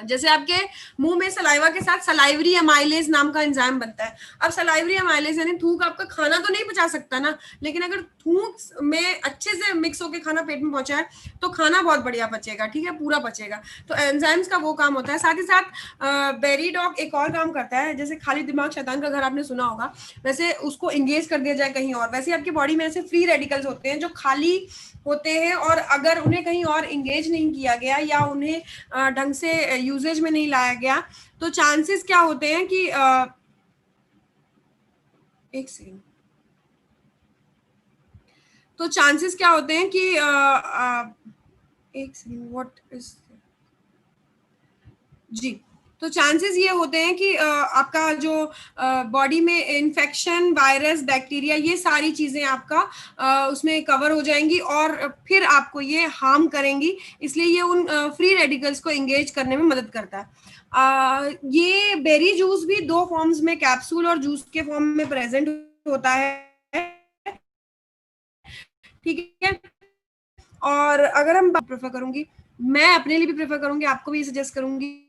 S1: जैसे आपके मुंह में सलाइवा के साथ सलाइवरी अमाइलेज नाम का एंजाइम बनता है। अब सलाइवरी अमाइलेज यानी थूक आपका खाना तो नहीं पचा सकता ना, लेकिन अगर थूक में अच्छे से मिक्स होकर खाना पेट में पहुंचा है तो खाना बहुत बढ़िया पचेगा, ठीक है, पूरा पचेगा। तो एंजाइम्स का वो काम होता है। साथ ही साथ बेरीडॉक एक और काम करता है, जैसे खाली दिमाग शैतान का घर आपने सुना होगा, वैसे उसको इंगेज कर दिया जाए कहीं और, वैसे आपकी बॉडी में ऐसे फ्री रेडिकल्स होते हैं जो खाली होते हैं और अगर उन्हें कहीं और इंगेज नहीं किया गया या उन्हें ढंग से यूजेज में नहीं लाया गया, तो चांसेस क्या होते हैं कि एक सेकेंड, तो चांसेस क्या होते हैं कि एक सेकेंड, व्हाट इज जी, तो चांसेस ये होते हैं कि आपका जो बॉडी में इन्फेक्शन, वायरस, बैक्टीरिया, ये सारी चीजें आपका उसमें कवर हो जाएंगी और फिर आपको ये हार्म करेंगी, इसलिए ये उन फ्री रेडिकल्स को एंगेज करने में मदद करता है। ये बेरी जूस भी दो फॉर्म्स में, कैप्सूल और जूस के फॉर्म में प्रेजेंट होता है, ठीक है। और अगर हम प्रेफर करूंगी, मैं अपने लिए भी प्रेफर करूंगी, आपको भी सजेस्ट करूंगी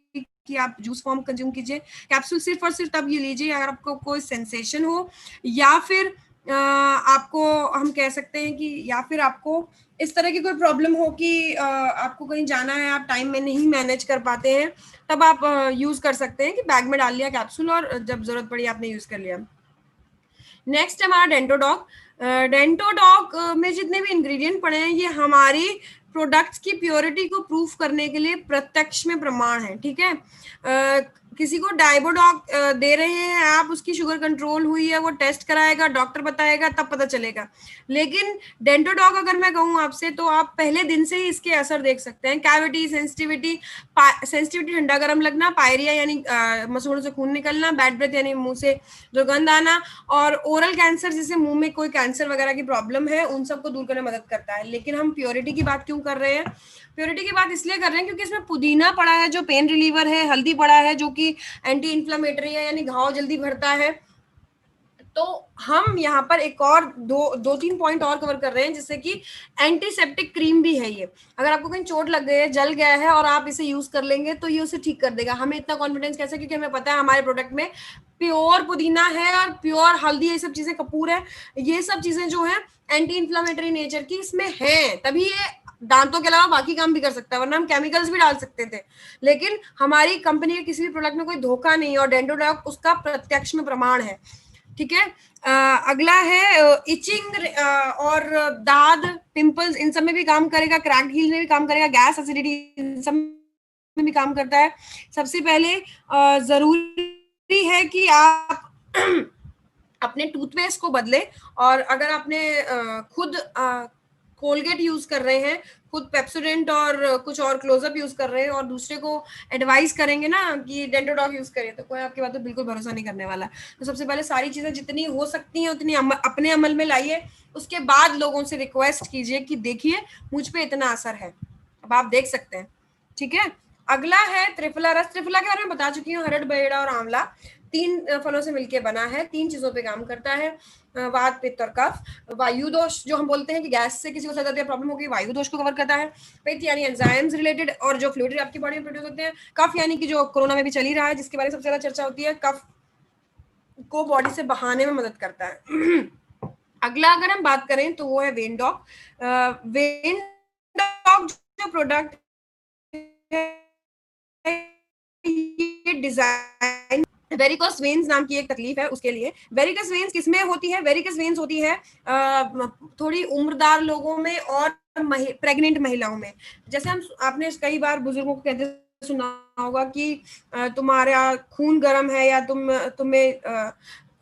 S1: कि आप जूस फॉर्म कंज्यूम कीजिए। कैप्सूल सिर्फ और सिर्फ तब ये लीजिए अगर आपको कोई सेंसेशन हो, या फिर आपको हम कह सकते हैं कि या फिर आपको इस तरह की कोई प्रॉब्लम हो कि आपको कहीं जाना है, आप टाइम में नहीं मैनेज कर पाते हैं, तब आप यूज कर सकते हैं कि बैग में डाल लिया कैप्सूल और जब जरूरत पड़ी आपने यूज कर लिया। नेक्स्ट है हमारा डेंटोडॉग। डेंटोडॉग में जितने भी इंग्रेडिएंट पड़े हैं, ये हमारी प्रोडक्ट्स की प्योरिटी को प्रूफ करने के लिए प्रत्यक्ष में प्रमाण है, ठीक है। किसी को डाइबोडॉग दे रहे हैं आप, उसकी शुगर कंट्रोल हुई है, वो टेस्ट कराएगा, डॉक्टर बताएगा, तब पता चलेगा। लेकिन डेंटोडॉग अगर मैं कहूँ आपसे, तो आप पहले दिन से ही इसके असर देख सकते हैं। कैविटी, सेंसिटिविटी, ठंडा गर्म लगना, पायरिया यानी मसूड़ों से खून निकलना, बैड ब्रेथ यानी मुंह से दुर्गंध आना, और ओरल कैंसर, जैसे मुंह में कोई कैंसर वगैरह की प्रॉब्लम है, उन सबको दूर करने में मदद करता है। लेकिन हम प्योरिटी की बात क्यों कर रहे हैं? प्योरिटी की बात इसलिए कर रहे हैं क्योंकि इसमें पुदीना पड़ा है जो पेन रिलीवर है, हल्दी पड़ा है जो कि एंटी इन्फ्लेमेटरी है यानी घाव जल्दी भरता है। तो हम यहाँ पर एक और दो तीन पॉइंट और कवर कर रहे हैं, जिससे कि एंटीसेप्टिक क्रीम भी है ये। अगर आपको कहीं चोट लग गई है, जल गया है, और आप इसे यूज कर लेंगे तो ये उसे ठीक कर देगा। हमें इतना कॉन्फिडेंस कैसे? क्योंकि हमें पता है हमारे प्रोडक्ट में प्योर पुदीना है और प्योर हल्दी, ये सब चीजें, कपूर है, ये सब चीजें जो है एंटी इन्फ्लामेटरी नेचर की इसमें है, तभी ये दांतों के अलावा बाकी काम भी कर सकता है, वरना हम केमिकल्स भी डाल सकते थे। लेकिन हमारी कंपनी के किसी भी प्रोडक्ट में कोई धोखा नहीं, और डेंटोडॉग उसका प्रत्यक्ष में प्रमाण है, ठीक है। अगला है इचिंग और दाद, पिंपल्स, इन सब में भी काम करेगा, क्रैक्ड हील में भी काम करेगा, गैस, एसिडिटी, इन सब में भी काम करता है। सबसे पहले जरूरी है कि आप अपने टूथपेस्ट को बदले, और अगर आपने खुद कोलगेट यूज कर रहे हैं, खुद पेप्सोडेंट और कुछ और क्लोजअप यूज कर रहे हैं, और दूसरे को एडवाइस करेंगे ना कि डेंटोडॉग यूज करिए, तो कोई आपकी बात पर बिल्कुल भरोसा नहीं करने वाला। तो सबसे पहले सारी चीजें जितनी हो सकती हैं उतनी अपने अमल में लाइए, उसके बाद लोगों से रिक्वेस्ट कीजिए कि देखिए मुझ पे इतना असर है। अब आप देख सकते हैं, ठीक है। अगला है त्रिफला रस। त्रिफला के बारे में बता चुकी हूँ, हरड़, बेड़ा और आंवला 3 फलों से मिलकर बना है, 3 चीजों पे काम करता है, वात, पित्त और कफ। वायु दोष जो हम बोलते हैं कि गैस से किसी को ज्यादा प्रॉब्लम होगी, वायु दोष को कवर करता है। पित्त यानी एंजाइम्स रिलेटेड और जो फ्लूइड आपकी बॉडी में प्रोड्यूस होते हैं। कफ यानी कि जो कोरोना में भी चल ही रहा है, जिसके बारे में सबसे ज्यादा चर्चा होती है, कफ को बॉडी से बहाने में मदद करता है। अगला अगर हम बात करें तो वो है वेन डॉग। वेन डॉग जो प्रोडक्ट ये डिजाइन वेरिकोस वेन्स नाम की एक तकलीफ है उसके लिए। वेरिकस वेन्स किसमें होती है? वेरिकस वेन्स होती है थोड़ी उम्रदार लोगों में और प्रेग्नेंट महिलाओं में। जैसे हम आपने कई बार बुजुर्गों को कहते सुना होगा कि तुम्हारा खून गर्म है या तुम्हें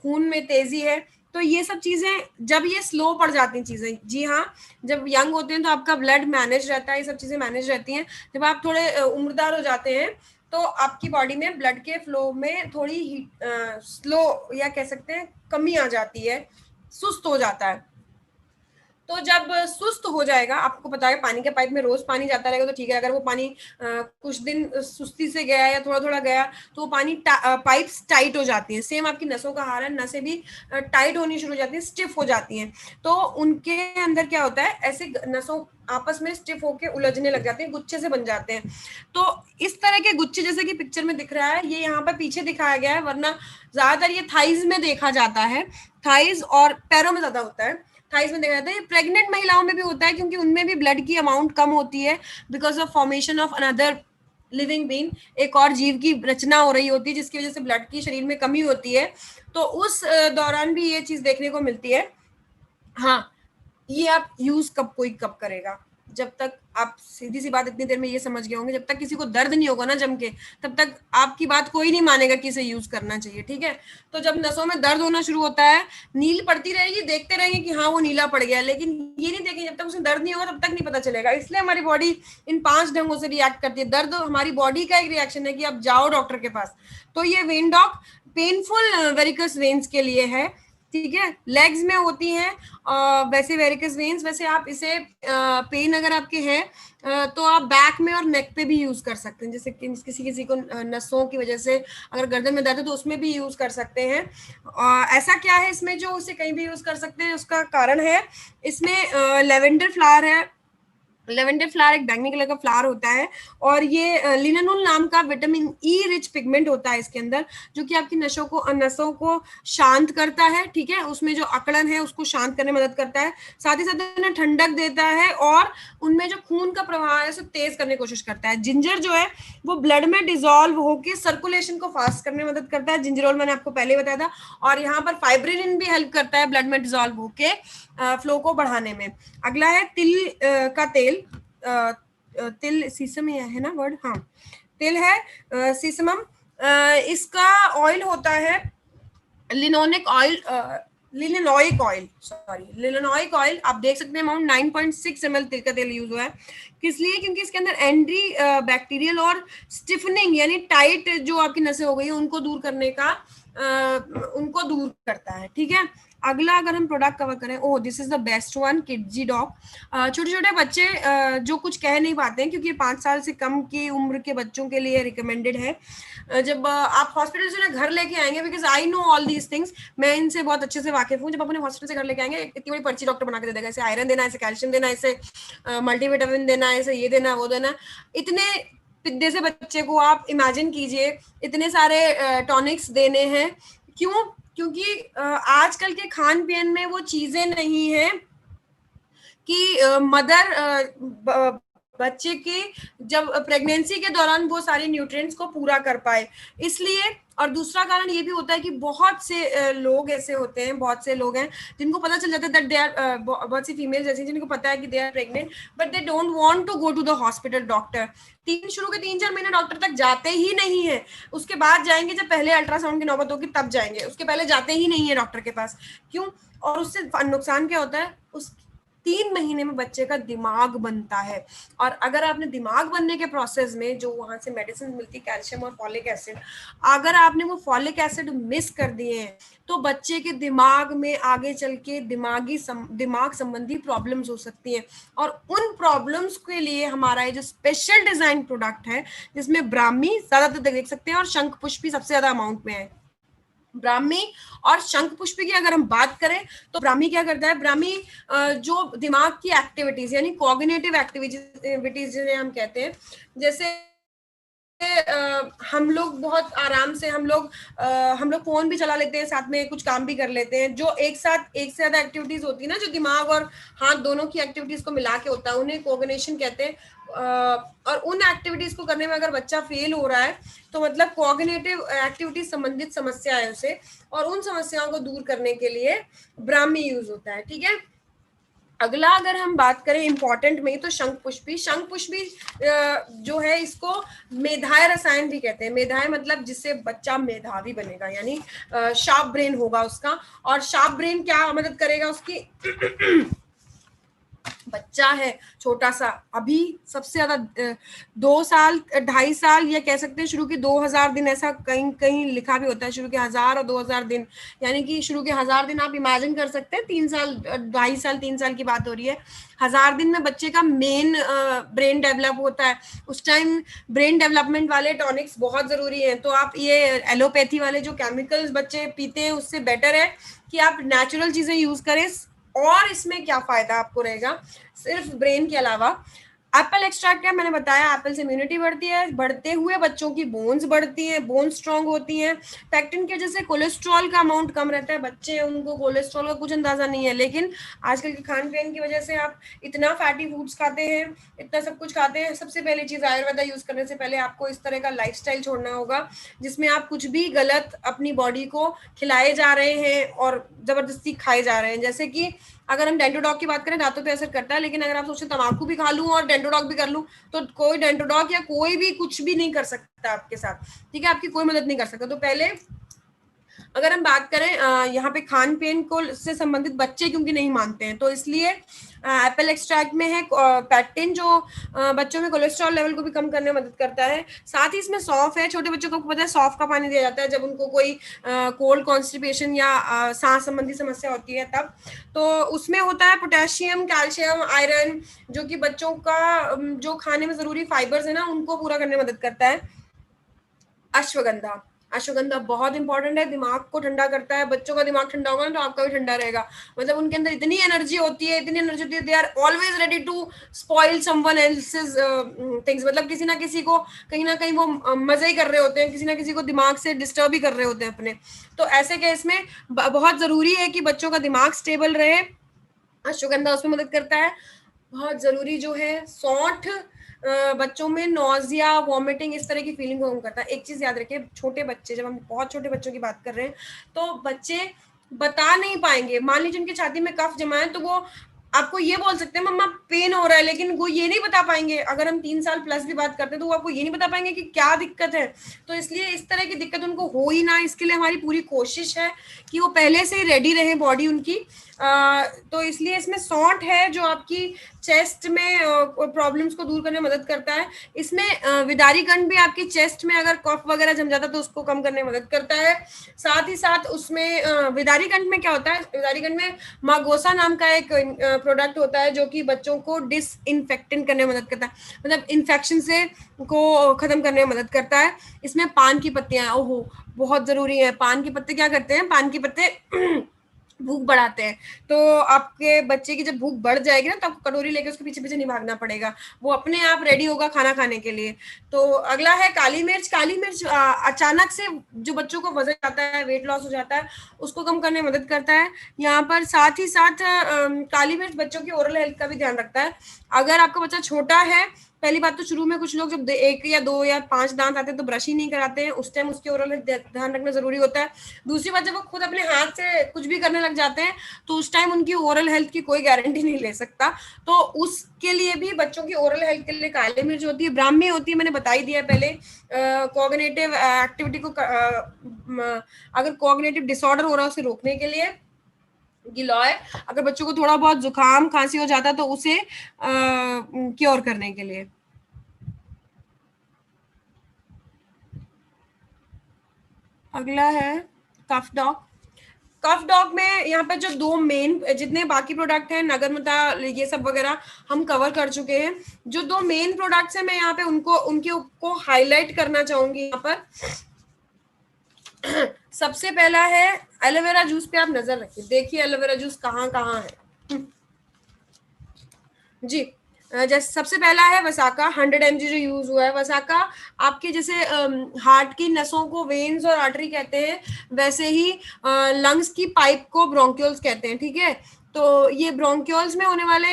S1: खून में तेजी है, तो ये सब चीजें जब ये स्लो पड़ जाती हैं चीजें, जी हाँ, जब यंग होते हैं तो आपका ब्लड मैनेज रहता है, ये सब चीजें मैनेज रहती हैं। जब आप थोड़े उम्रदार हो जाते हैं तो आपकी बॉडी में ब्लड के फ्लो में थोड़ी स्लो या कह सकते हैं कमी आ जाती है, सुस्त हो जाता है। तो जब सुस्त हो जाएगा, आपको पता है पानी के पाइप में रोज पानी जाता रहेगा तो ठीक है, अगर वो पानी कुछ दिन सुस्ती से गया या थोड़ा थोड़ा गया तो वो पानी पाइप्स टाइट हो जाती हैं। सेम आपकी नसों का हाल है, नसें भी टाइट होनी शुरू हो जाती हैं, स्टिफ हो जाती हैं। तो उनके अंदर क्या होता है, ऐसे नसों आपस में स्टिफ होके उलझने लग जाते हैं, गुच्छे से बन जाते हैं। तो इस तरह के गुच्छे जैसे कि पिक्चर में दिख रहा है, ये यहाँ पर पीछे दिखाया गया है, वरना ज्यादातर ये थाइज में देखा जाता है, थाइज और पैरों में ज्यादा होता है। थाइस में देखा जाता है, प्रेग्नेंट महिलाओं में भी होता है क्योंकि उनमें भी ब्लड की अमाउंट कम होती है because of formation of another living being, एक और जीव की रचना हो रही होती है जिसकी वजह से ब्लड की शरीर में कमी होती है। तो उस दौरान भी ये चीज देखने को मिलती है। हाँ, ये आप यूज कब कोई कब करेगा, जब तक आप, सीधी सी बात इतनी देर में ये समझ गए होंगे, जब तक किसी को दर्द नहीं होगा ना जम के, तब तक आपकी बात कोई नहीं मानेगा कि इसे यूज करना चाहिए, ठीक है। तो जब नसों में दर्द होना शुरू होता है, नील पड़ती रहेगी, देखते रहेंगे कि हाँ वो नीला पड़ गया, लेकिन ये नहीं देखेंगे, जब तक उसमें दर्द नहीं होगा तब तक नहीं पता चलेगा। इसलिए हमारी बॉडी इन 5 ढंगों से रिएक्ट करती है। दर्द हमारी बॉडी का एक रिएक्शन है कि आप जाओ डॉक्टर के पास। तो ये वेन डॉग पेनफुल वेरिकस वेन्स के लिए है, ठीक है। लेग्स में होती हैं वैसे वेरिकस वेन्स। वैसे आप इसे पेन अगर आपके है तो आप बैक में और नेक पे भी यूज कर सकते हैं। जैसे कि किसी किसी को नसों की वजह से अगर गर्दन में दर्द है तो उसमें भी यूज कर सकते हैं। ऐसा क्या है इसमें जो उसे कहीं भी यूज कर सकते हैं, उसका कारण है इसमें लेवेंडर फ्लावर है। लेवेंडर फ्लावर एक बैंगनी कलर का फ्लावर होता है, और ये लिनानोल नाम का विटामिन ई रिच पिगमेंट होता है इसके अंदर, जो कि आपकी नसों को शांत करता है, ठीक है। उसमें जो अकड़न है उसको शांत करने में मदद करता है, साथ ही साथ उन्हें ठंडक देता है, और उनमें जो खून का प्रवाह है उसे तेज करने की कोशिश करता है। जिंजर जो है वो ब्लड में डिजोल्व होकर सर्कुलेशन को फास्ट करने में मदद करता है। जिंजरोल मैंने आपको पहले बताया था। और यहाँ पर फाइब्रिनिन भी हेल्प करता है ब्लड में डिजोल्व होके फ्लो को बढ़ाने में। अगला है तिल का तेल। तिल सीसम है ना वर्ड, हाँ तिल है सीसमम। इसका ऑयल होता है linolenic oil, linoleic oil, sorry linoleic oil. आप देख सकते हैं अमाउंट 9.6 ml तिल का तेल यूज हुआ है। किस लिए? क्योंकि इसके अंदर एंटी बैक्टीरियल और स्टिफनिंग यानी टाइट जो आपकी नसें हो गई है उनको दूर करने का उनको दूर करता है, ठीक है। अगला अगर हम प्रोडक्ट कवर करें, oh this is the best one, Kidzee dog. छोटे छोटे बच्चे जो कुछ कह नहीं पाते हैं, क्योंकि 5 साल से कम की उम्र के बच्चों के लिए रिकमेंडेड है। जब आप हॉस्पिटल से घर लेके आएंगे, because I know all these things, मैं इनसे बहुत अच्छे से वाकिफ हूँ। जब अपने हॉस्पिटल से घर लेके आएंगे, इतनी बड़ी पर्ची डॉक्टर बना के दे देगा, इसे आयरन देना, इसे कैल्शियम देना, इसे मल्टीविटामिन देना, इसे ये देना वो देना। इतने पिद्दे से बच्चे को आप इमेजिन कीजिए, इतने सारे टॉनिक्स देने हैं। क्यों? क्योंकि आजकल के खान पीन में वो चीजें नहीं है कि मदर बच्चे की जब प्रेगनेंसी के दौरान वो सारे न्यूट्रिएंट्स को पूरा कर पाए, इसलिए। और दूसरा कारण ये भी होता है कि बहुत से लोग ऐसे होते हैं, बहुत से लोग हैं जिनको पता चल जाता है दैट दे आर, बहुत सी फीमेल्स ऐसी जिनको पता है कि they are pregnant, but they don't want to go to the hospital doctor. शुरू के 3-4 महीने डॉक्टर तक जाते ही नहीं है। उसके बाद जाएंगे जब पहले अल्ट्रासाउंड की नौबत होगी तब जाएंगे, उसके पहले जाते ही नहीं है डॉक्टर के पास। क्यों? और उससे नुकसान क्या होता है? उस 3 महीने में बच्चे का दिमाग बनता है, और अगर आपने दिमाग बनने के प्रोसेस में जो वहां से मेडिसिन मिलती है कैल्शियम और फॉलिक एसिड, अगर आपने वो फॉलिक एसिड मिस कर दिए हैं तो बच्चे के दिमाग में आगे चल के दिमाग संबंधी प्रॉब्लम्स हो सकती हैं। और उन प्रॉब्लम्स के लिए हमारा ये जो स्पेशल डिजाइन प्रोडक्ट है, जिसमें ब्राह्मी ज्यादातर देख सकते हैं और शंख पुष्पी सबसे ज्यादा अमाउंट में है। ब्राह्मी और शंख पुष्पी की अगर हम बात करें तो ब्राह्मी क्या करता है? ब्राह्मी जो दिमाग की एक्टिविटीज यानी कॉग्निटिव एक्टिविटीज जिन्हें हम कहते हैं, जैसे हम लोग बहुत आराम से हम लोग फोन भी चला लेते हैं, साथ में कुछ काम भी कर लेते हैं, जो एक से ज्यादा एक्टिविटीज होती है ना, जो दिमाग और हाथ दोनों की एक्टिविटीज को मिला के होता है, उन्हें कोऑर्डिनेशन कहते हैं। और उन एक्टिविटीज को करने में अगर बच्चा फेल हो रहा है तो मतलब कोऑर्डिनेटिव एक्टिविटीज संबंधित समस्या है उसे, और उन समस्याओं को दूर करने के लिए ब्राह्मी यूज होता है, ठीक है। अगला अगर हम बात करें इंपॉर्टेंट में, तो शंख पुष्पी जो है इसको मेधाय रसायन भी कहते हैं। मेधाय मतलब जिससे बच्चा मेधावी बनेगा, यानी शार्प ब्रेन होगा उसका। और शार्प ब्रेन क्या मदद करेगा उसकी? बच्चा है छोटा सा, अभी सबसे ज्यादा 2 साल 2.5 साल, या कह सकते हैं शुरू के 2000 दिन, ऐसा कहीं कहीं लिखा भी होता है शुरू के 1000 और 2000 दिन, यानी कि शुरू के 1000 दिन आप इमेजिन कर सकते हैं। 3 साल 2.5 साल 3 साल की बात हो रही है। 1000 दिन में बच्चे का मेन ब्रेन डेवलप होता है। उस टाइम ब्रेन डेवलपमेंट वाले टॉनिक्स बहुत जरूरी है। तो आप ये एलोपैथी वाले जो केमिकल्स बच्चे पीते हैं उससे बेटर है कि आप नेचुरल चीजें यूज करें। और इसमें क्या फायदा आपको रहेगा सिर्फ ब्रेन के अलावा? एप्पल एक्सट्रैक्ट क्या मैंने बताया, एप्पल से इम्यूनिटी बढ़ती है, बढ़ते हुए बच्चों की बोन्स बढ़ती हैं, बोन्स स्ट्रांग होती हैं। पैक्टिन की वजह से कोलेस्ट्रॉल का अमाउंट कम रहता है। बच्चे उनको कोलेस्ट्रॉल का कुछ अंदाजा नहीं है, लेकिन आजकल के खान पीन की वजह से आप इतना फैटी फूड्स खाते हैं, इतना सब कुछ खाते हैं। सबसे पहली चीज, आयुर्वेदा यूज करने से पहले आपको इस तरह का लाइफस्टाइल छोड़ना होगा जिसमें आप कुछ भी गलत अपनी बॉडी को खिलाए जा रहे हैं और जबरदस्ती खाए जा रहे हैं। जैसे कि अगर हम डेंटोडॉग की बात करें, दांतों पे असर करता है, लेकिन अगर आप सोचें तम्बाकू भी खा लूं और डेंटोडॉग भी कर लूं, तो कोई डेंटोडॉग या कोई भी कुछ भी नहीं कर सकता आपके साथ, ठीक है, आपकी कोई मदद नहीं कर सकता। तो पहले अगर हम बात करें यहाँ पे खान पीन को से संबंधित, बच्चे क्योंकि नहीं मानते हैं, तो इसलिए एप्पल एक्सट्रैक्ट में है पैक्टिन, जो बच्चों में कोलेस्ट्रॉल लेवल को भी कम करने में मदद करता है। साथ ही इसमें सौंफ है, छोटे बच्चों को पता है सौंफ का पानी दिया जाता है जब उनको कोई कोल्ड कॉन्स्टिपेशन या सांस संबंधी समस्या होती है तब। तो उसमें होता है पोटेशियम, कैल्शियम, आयरन, जो कि बच्चों का जो खाने में जरूरी फाइबर्स है ना, उनको पूरा करने में मदद करता है। अश्वगंधा, अश्वगंधा बहुत इंपॉर्टेंट है, दिमाग को ठंडा करता है। बच्चों का दिमाग ठंडा होगा ना तो आपका भी ठंडा रहेगा। मतलब उनके अंदर इतनी एनर्जी होती है, इतनी एनर्जी होती है, they are always ready to spoil someone else's things. मतलब किसी ना किसी को कहीं ना कहीं वो मजे ही कर रहे होते हैं, किसी ना किसी को दिमाग से डिस्टर्ब ही कर रहे होते हैं अपने। तो ऐसे केस में बहुत जरूरी है कि बच्चों का दिमाग स्टेबल रहे, अश्वगंधा उसमें मदद करता है। बहुत जरूरी जो है सौंठ, बच्चों में नोजिया, वॉमिटिंग, इस तरह की फीलिंग को कम करता है। एक चीज याद रखिए, छोटे बच्चे, जब हम बहुत छोटे बच्चों की बात कर रहे हैं, तो बच्चे बता नहीं पाएंगे। मान लीजिए उनकी छाती में कफ जमा है, तो वो आपको ये बोल सकते हैं मम्मा पेन हो रहा है, लेकिन वो ये नहीं बता पाएंगे। अगर हम 3 साल प्लस भी बात करते हैं तो वो आपको ये नहीं बता पाएंगे कि क्या दिक्कत है। तो इसलिए इस तरह की दिक्कत उनको हो ही ना, इसके लिए हमारी पूरी कोशिश है कि वो पहले से ही रेडी रहे बॉडी उनकी। तो इसलिए इसमें सौंठ है जो आपकी चेस्ट में प्रॉब्लम्स को दूर करने में मदद करता है। इसमें विदारी कंठ भी आपकी चेस्ट में अगर कफ वगैरह जम जाता है तो उसको कम करने में मदद करता है। साथ ही साथ उसमें विदारी कंठ में क्या होता है, विदारी कंठ में मागोसा नाम का एक प्रोडक्ट होता है जो कि बच्चों को डिसइंफेक्टेंट करने में मदद करता है, मतलब इन्फेक्शन से को खत्म करने में मदद करता है। इसमें पान की पत्तियां, ओहो बहुत जरूरी है। पान के पत्ते क्या करते हैं, पान के पत्ते भूख बढ़ाते हैं। तो आपके बच्चे की जब भूख बढ़ जाएगी ना, तो आपको कटोरी लेके उसके पीछे पीछे नहीं भागना पड़ेगा, वो अपने आप रेडी होगा खाना खाने के लिए। तो अगला है काली मिर्च। काली मिर्च अचानक से जो बच्चों को वजन आता है, वेट लॉस हो जाता है, उसको कम करने में मदद करता है यहाँ पर। साथ ही साथ काली मिर्च बच्चों की ओरल हेल्थ का भी ध्यान रखता है। अगर आपका बच्चा छोटा है, पहली बात तो शुरू में कुछ लोग जब 1 या 2 या 5 दांत आते हैं तो ब्रश ही नहीं कराते हैं, उस टाइम उसकी ओरल हेल्थ ध्यान रखना जरूरी होता है। दूसरी बात, जब वो खुद अपने हाथ से कुछ भी करने लग जाते हैं तो उस टाइम उनकी ओरल हेल्थ की कोई गारंटी नहीं ले सकता। तो उसके लिए भी बच्चों की ओरल हेल्थ के लिए काली मिर्च होती है, ब्राह्मी होती है, मैंने बता ही दिया पहले। कॉग्निटिव एक्टिविटी को अगर कॉग्निटिव डिसऑर्डर हो रहा है उसे रोकने के लिए। गिलॉय, अगर बच्चों को थोड़ा बहुत जुकाम खांसी हो जाता है तो उसे क्योर करने के लिए। अगला है कफ डॉग। कफ डॉग में यहाँ पे जो 2 मेन, जितने बाकी प्रोडक्ट हैं नगरमता ये सब वगैरह हम कवर कर चुके हैं। जो 2 मेन प्रोडक्ट्स हैं मैं यहाँ पे उनके को हाईलाइट करना चाहूंगी यहाँ पर। सबसे पहला है एलोवेरा जूस पे आप नजर रखिए, देखिए एलोवेरा जूस कहाँ कहाँ है जी। जैसे सबसे पहला है वसाका, 100 mg जो यूज हुआ है। वसाका आपके जैसे हार्ट की नसों को वेन्स और आर्टरी कहते हैं, वैसे ही लंग्स की पाइप को ब्रोंक्यूल्स कहते हैं, ठीक है। तो ये ब्रोंक्यूल्स में होने वाले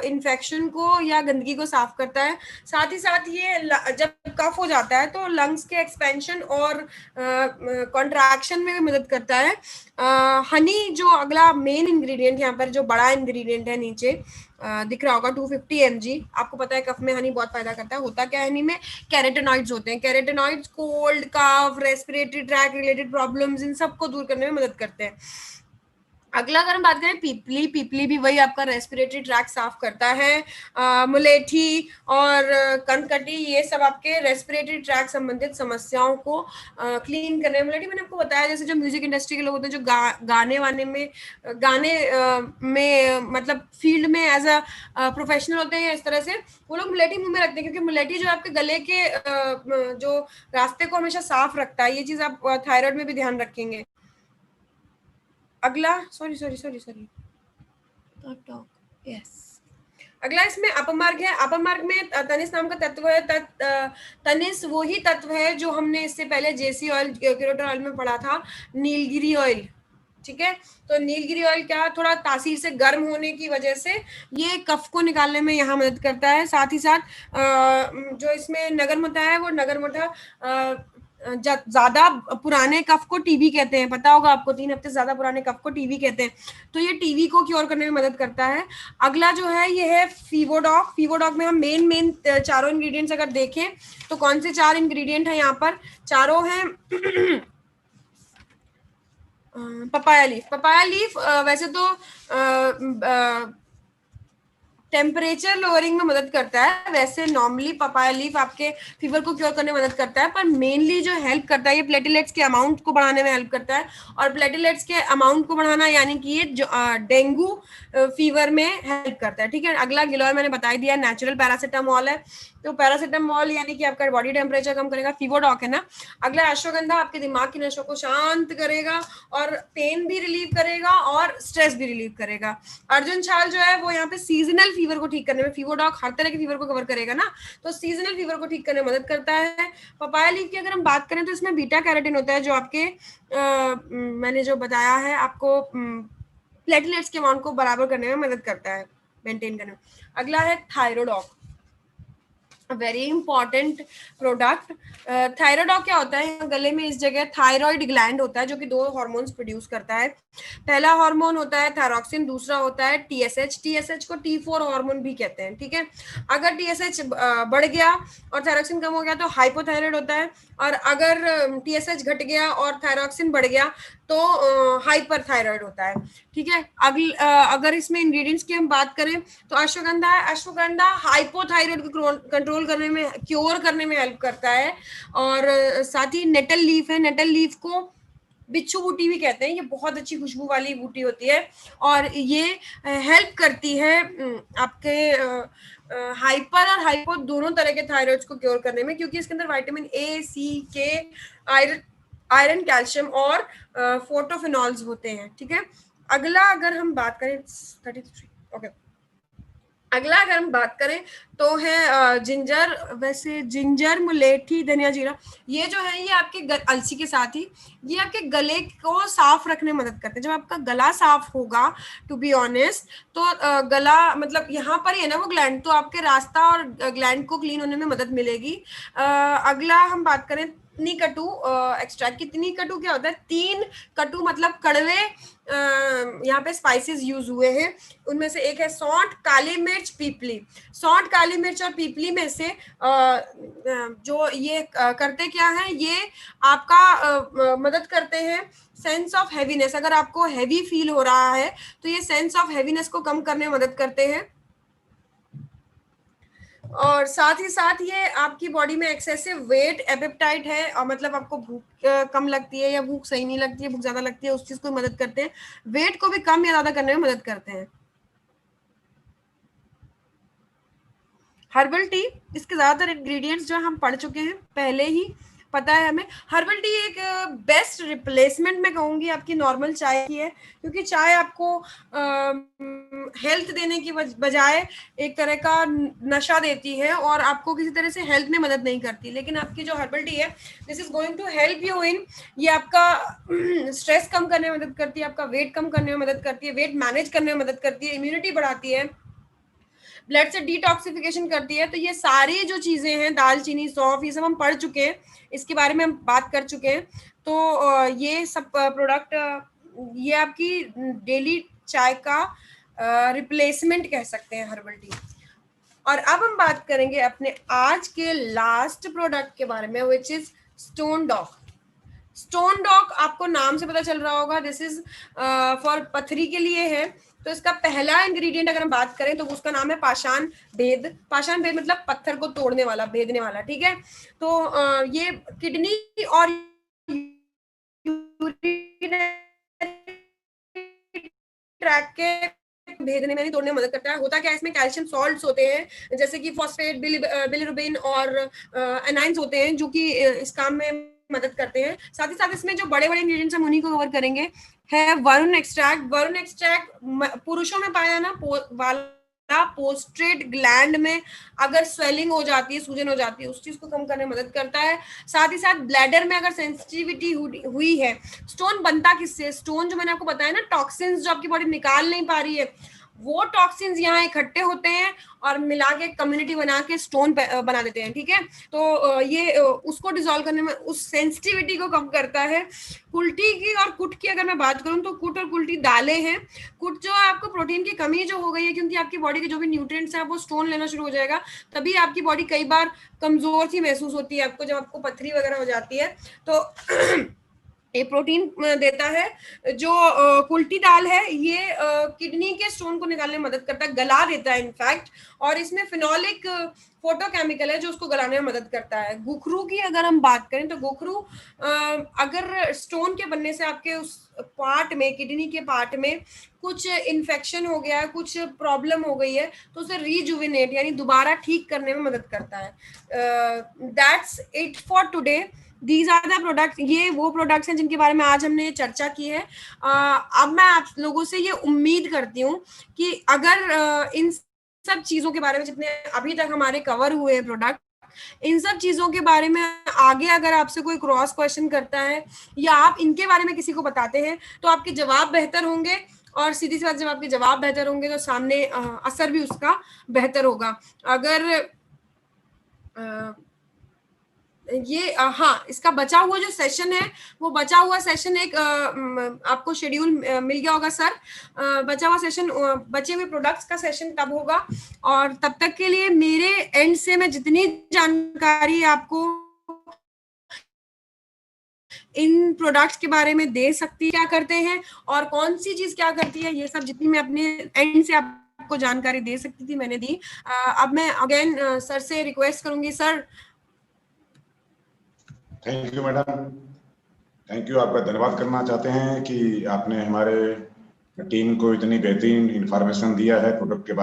S1: इन्फेक्शन को या गंदगी को साफ करता है। साथ ही साथ ये जब कफ हो जाता है तो लंग्स के एक्सपेंशन और कॉन्ट्रैक्शन में भी मदद करता है। हनी जो अगला मेन इंग्रेडिएंट, यहाँ पर जो बड़ा इंग्रेडिएंट है नीचे दिख रहा होगा, 250 mg। आपको पता है कफ में हनी बहुत फायदा करता है। होता क्या है हनी में, कैरोटेनॉइड्स होते हैं। कैरोटेनॉइड्स कोल्ड, कफ, रेस्पिरेटरी ट्रैक रिलेटेड प्रॉब्लम्स, इन सब को दूर करने में मदद करते हैं। अगला अगर हम बात करें पीपली, पीपली भी वही आपका रेस्पिरेटरी ट्रैक साफ करता है। मुलेठी और कनकटी, ये सब आपके रेस्पिरेटरी ट्रैक संबंधित समस्याओं को क्लीन करने में। मुलेठी मैंने आपको बताया, जैसे जो म्यूजिक इंडस्ट्री के लोग होते हैं जो गाने वाने में मतलब फील्ड में एज अ प्रोफेशनल होते हैं, इस तरह से वो लोग मुलेठी मुंह में रखते हैं, क्योंकि मुलेठी जो आपके गले के जो रास्ते को हमेशा साफ रखता है। ये चीज आप थायराइड में भी ध्यान रखेंगे। अगला सॉरी यस, अगला इसमें अपमार्ग है। अपमार्ग में तनिस नाम का तत्व है। तनिस वही तत्व है जो हमने इससे पहले जेसी ऑयल, केरोटिन ऑयल में पढ़ा था, नीलगिरी ऑयल, ठीक है। तो नीलगिरी ऑयल क्या, थोड़ा तासीर से गर्म होने की वजह से ये कफ को निकालने में यहाँ मदद करता है। साथ ही साथ जो इसमें नगरमता है, वो नगरमता ज्यादा पुराने कफ को टीबी कहते हैं, पता होगा आपको, 3 हफ्ते से ज्यादा पुराने कफ को टीबी कहते हैं, तो ये टीबी को क्योर करने में मदद करता है। अगला जो है ये है फीवोडॉक। फीवोडॉक में हम मेन चारों इंग्रेडिएंट्स अगर देखें तो कौन से 4 इंग्रेडिएंट है यहाँ पर, चारों हैं पपाया लीफ। पपाया लीफ वैसे तो टेम्परेचर लोअरिंग में मदद करता है, वैसे नॉर्मली पपाया लीफ आपके फीवर को क्योर करने में मदद करता है, पर मेनली जो हेल्प करता है ये प्लेटलेट्स के अमाउंट को बढ़ाने में हेल्प करता है। और प्लेटलेट्स के अमाउंट को बढ़ाना यानी कि ये डेंगू फीवर में हेल्प करता है। ठीक है, अगला गिलोय मैंने बता दिया, नेचुरल पैरासिटामोल है, तो पैरासिटामोल यानी कि आपका बॉडी टेम्परेचर कम करेगा। फीवोडॉक है ना। अगला अश्वगंधा आपके दिमाग की नसों को शांत करेगा और पेन भी रिलीव करेगा और स्ट्रेस भी रिलीव करेगा। अर्जुन छाल जो है वो यहाँ पे सीजनल फीवर को ठीक करने में, फीवोडॉक हर तरह के फीवर को कवर करेगा ना, तो सीजनल फीवर को ठीक करने में मदद करता है। पपाया लीफ की अगर हम बात करें तो इसमें बीटा कैरोटीन होता है जो आपके मैंने जो बताया है आपको प्लेटलेट्स के अमाउंट को बराबर करने में मदद करता है, मेंटेन करने में। अगला है Thyrodoc, very important product. Thyrodoc क्या होता है, गले में इस जगह थायराइड ग्लैंड होता है जो कि 2 हार्मोन्स प्रोड्यूस करता है। पहला हार्मोन होता है थायरॉक्सिन, दूसरा होता है टीएसएच। टीएसएच को T4 हार्मोन भी कहते हैं। ठीक है, अगर टीएसएच बढ़ गया और थायरॉक्सिन कम हो गया तो हाइपोथायराइड होता है, और अगर टीएसएच घट गया और थायरॉक्सिन बढ़ गया तो हाइपर थायराइड होता है। ठीक है, अगर इसमें इंग्रेडिएंट्स की हम बात करें तो अश्वगंधा है। अश्वगंधा हाइपोथायराइड को कंट्रोल करने में, क्योर करने में हेल्प करता है। और साथ ही नेटल लीफ है, नेटल लीफ को बिच्छू बूटी भी कहते हैं, ये बहुत अच्छी खुशबू वाली बूटी होती है और ये हेल्प करती है आपके हाइपर और हाइपो दोनों तरह के थायराइड्स को क्योर करने में, क्योंकि इसके अंदर विटामिन ए, सी, के, आयरन, कैल्शियम और फोटोफिनॉल्स होते हैं। ठीक है, अगला अगर हम बात करें 33, ओके, अगला अगर हम बात करें तो है जिंजर। वैसे जिंजर, मुलेठी, धनिया, जीरा, ये जो है ये आपके अलसी के साथ ही ये आपके गले को साफ रखने में मदद करते हैं। जब आपका गला साफ होगा, टू बी ऑनेस्ट, तो गला मतलब यहाँ पर ही है ना वो ग्लैंड, तो आपके रास्ता और ग्लैंड को क्लीन होने में मदद मिलेगी। अगला हम बात करें तिनीकटू एक्सट्रैक्ट की। तिनीकटू क्या होता है, 3 कटु मतलब कड़वे यहाँ पे स्पाइसेस यूज हुए हैं, उनमें से एक है सौंठ, काली मिर्च, पीपली। सौंठ, काली मिर्च और पीपली में से जो ये करते क्या है, ये आपका मदद करते हैं सेंस ऑफ हैवीनेस। अगर आपको हैवी फील हो रहा है तो ये सेंस ऑफ हैवीनेस को कम करने में मदद करते हैं। और साथ ही साथ ये आपकी बॉडी में एक्सेसिव वेट, एपेटाइट है और मतलब आपको भूख कम लगती है या भूख सही नहीं लगती है, भूख ज्यादा लगती है, उस चीज को मदद करते हैं। वेट को भी कम या ज्यादा करने में मदद करते हैं। हर्बल टी, इसके ज्यादातर इंग्रेडिएंट्स जो हम पढ़ चुके हैं पहले ही, पता है हमें। हर्बल टी एक बेस्ट रिप्लेसमेंट मैं कहूंगी आपकी नॉर्मल चाय की है, क्योंकि चाय आपको हेल्थ देने की बजाय एक तरह का नशा देती है और आपको किसी तरह से हेल्थ में मदद नहीं करती। लेकिन आपकी जो हर्बल टी है, this is going to help you in, ये आपका स्ट्रेस कम करने में मदद करती है, आपका वेट कम करने में मदद करती है, वेट मैनेज करने में मदद करती है, इम्यूनिटी बढ़ाती है, ब्लड से डिटॉक्सिफिकेशन करती है। तो ये सारी जो चीजें हैं, दालचीनी, सौंफ, ये सब हम पढ़ चुके हैं, इसके बारे में हम बात कर चुके हैं। तो ये सब प्रोडक्ट ये आपकी डेली चाय का रिप्लेसमेंट कह सकते हैं हर्बल टी। और अब हम बात करेंगे अपने आज के लास्ट प्रोडक्ट के बारे में, which is stone dog. Stone dog आपको नाम से पता चल रहा होगा, दिस इज फॉर पथरी के लिए है। तो इसका पहला इंग्रेडिएंट अगर हम बात करें तो उसका नाम है पाषाण भेद। पाषाण भेद मतलब पत्थर को तोड़ने वाला, भेदने वाला। ठीक है, तो ये किडनी और ट्रैक के भेदने में भी, तोड़ने में मदद करता है। होता क्या है, इसमें कैल्शियम सॉल्ट्स होते हैं जैसे कि फॉस्फेट, बिलिरुबिन और एनाइंस होते हैं जो कि इस काम में मदद करते हैं। साथ ही साथ इसमें जो बड़े बड़े इंग्रेडिएंट्स हम उन्हीं को कवर करेंगे है वरुण एक्सट्रैक्ट। वरुण एक्सट्रैक्ट पुरुषों में पाया जाना वाला पोस्ट्रेट ग्लैंड में अगर स्वेलिंग हो जाती है, सूजन हो जाती है, उस चीज को कम करने में मदद करता है। साथ ही साथ ब्लैडर में अगर सेंसिटिविटी हुई है, स्टोन बनता किससे, स्टोन जो मैंने आपको बताया ना, टॉक्सिन्स जो आपकी बॉडी निकाल नहीं पा रही है, वो टॉक्सिन्स यहाँ इकट्ठे होते हैं और मिला के कम्युनिटी बना के स्टोन बना देते हैं, ठीक है। तो ये उसको डिसॉल्व करने में उस सेंसिटिविटी को कम करता है। कुल्टी की और कुट की अगर मैं बात करूं तो कुट और कुल्टी दालें हैं। कुट जो है आपको प्रोटीन की कमी जो हो गई है, क्योंकि आपकी बॉडी के जो भी न्यूट्रिएंट्स हैं वो स्टोन लेना शुरू हो जाएगा, तभी आपकी बॉडी कई बार कमजोर सी महसूस होती है आपको, जब आपको पथरी वगैरह हो जाती है तो ये प्रोटीन देता है। जो कुल्टी दाल है ये किडनी के स्टोन को निकालने में मदद करता है, गला देता है इनफैक्ट, और इसमें फिनोलिक फोटोकेमिकल है जो उसको गलाने में मदद करता है। गुखरू की अगर हम बात करें तो गुखरू अगर स्टोन के बनने से आपके उस पार्ट में, किडनी के पार्ट में कुछ इन्फेक्शन हो गया है, कुछ प्रॉब्लम हो गई है, तो उसे रिजुविनेट यानी दोबारा ठीक करने में मदद करता है। That's it for today. These are the product, ये वो प्रोडक्ट्स हैं जिनके बारे में आज हमने चर्चा की है। अब मैं आप लोगों से ये उम्मीद करती हूँ कि अगर इन सब चीजों के बारे में जितने अभी तक हमारे कवर हुए हैं प्रोडक्ट, इन सब चीजों के बारे में आगे अगर आपसे कोई क्रॉस क्वेश्चन करता है या आप इनके बारे में किसी को बताते हैं तो आपके जवाब बेहतर होंगे, और सीधी सी बात, जब आपके जवाब बेहतर होंगे तो सामने असर भी उसका बेहतर होगा। अगर ये हाँ, इसका बचा हुआ जो सेशन है, वो बचा हुआ सेशन एक आपको शेड्यूल मिल गया होगा सर। बचा हुआ सेशन, बचे हुए प्रोडक्ट्स का सेशन तब होगा, और तब तक के लिए मेरे एंड से मैं जितनी जानकारी आपको इन प्रोडक्ट्स के बारे में दे सकती, क्या करते हैं और कौन सी चीज क्या करती है, ये सब जितनी मैं अपने एंड से आपको जानकारी दे सकती थी मैंने दी। अब मैं अगेन सर से रिक्वेस्ट करूंगी, sir.
S2: Thank you madam, thank you. आपका धन्यवाद करना चाहते हैं कि आपने हमारे टीम को इतनी बेहतरीन इंफॉर्मेशन दिया है प्रोडक्ट के बारे में।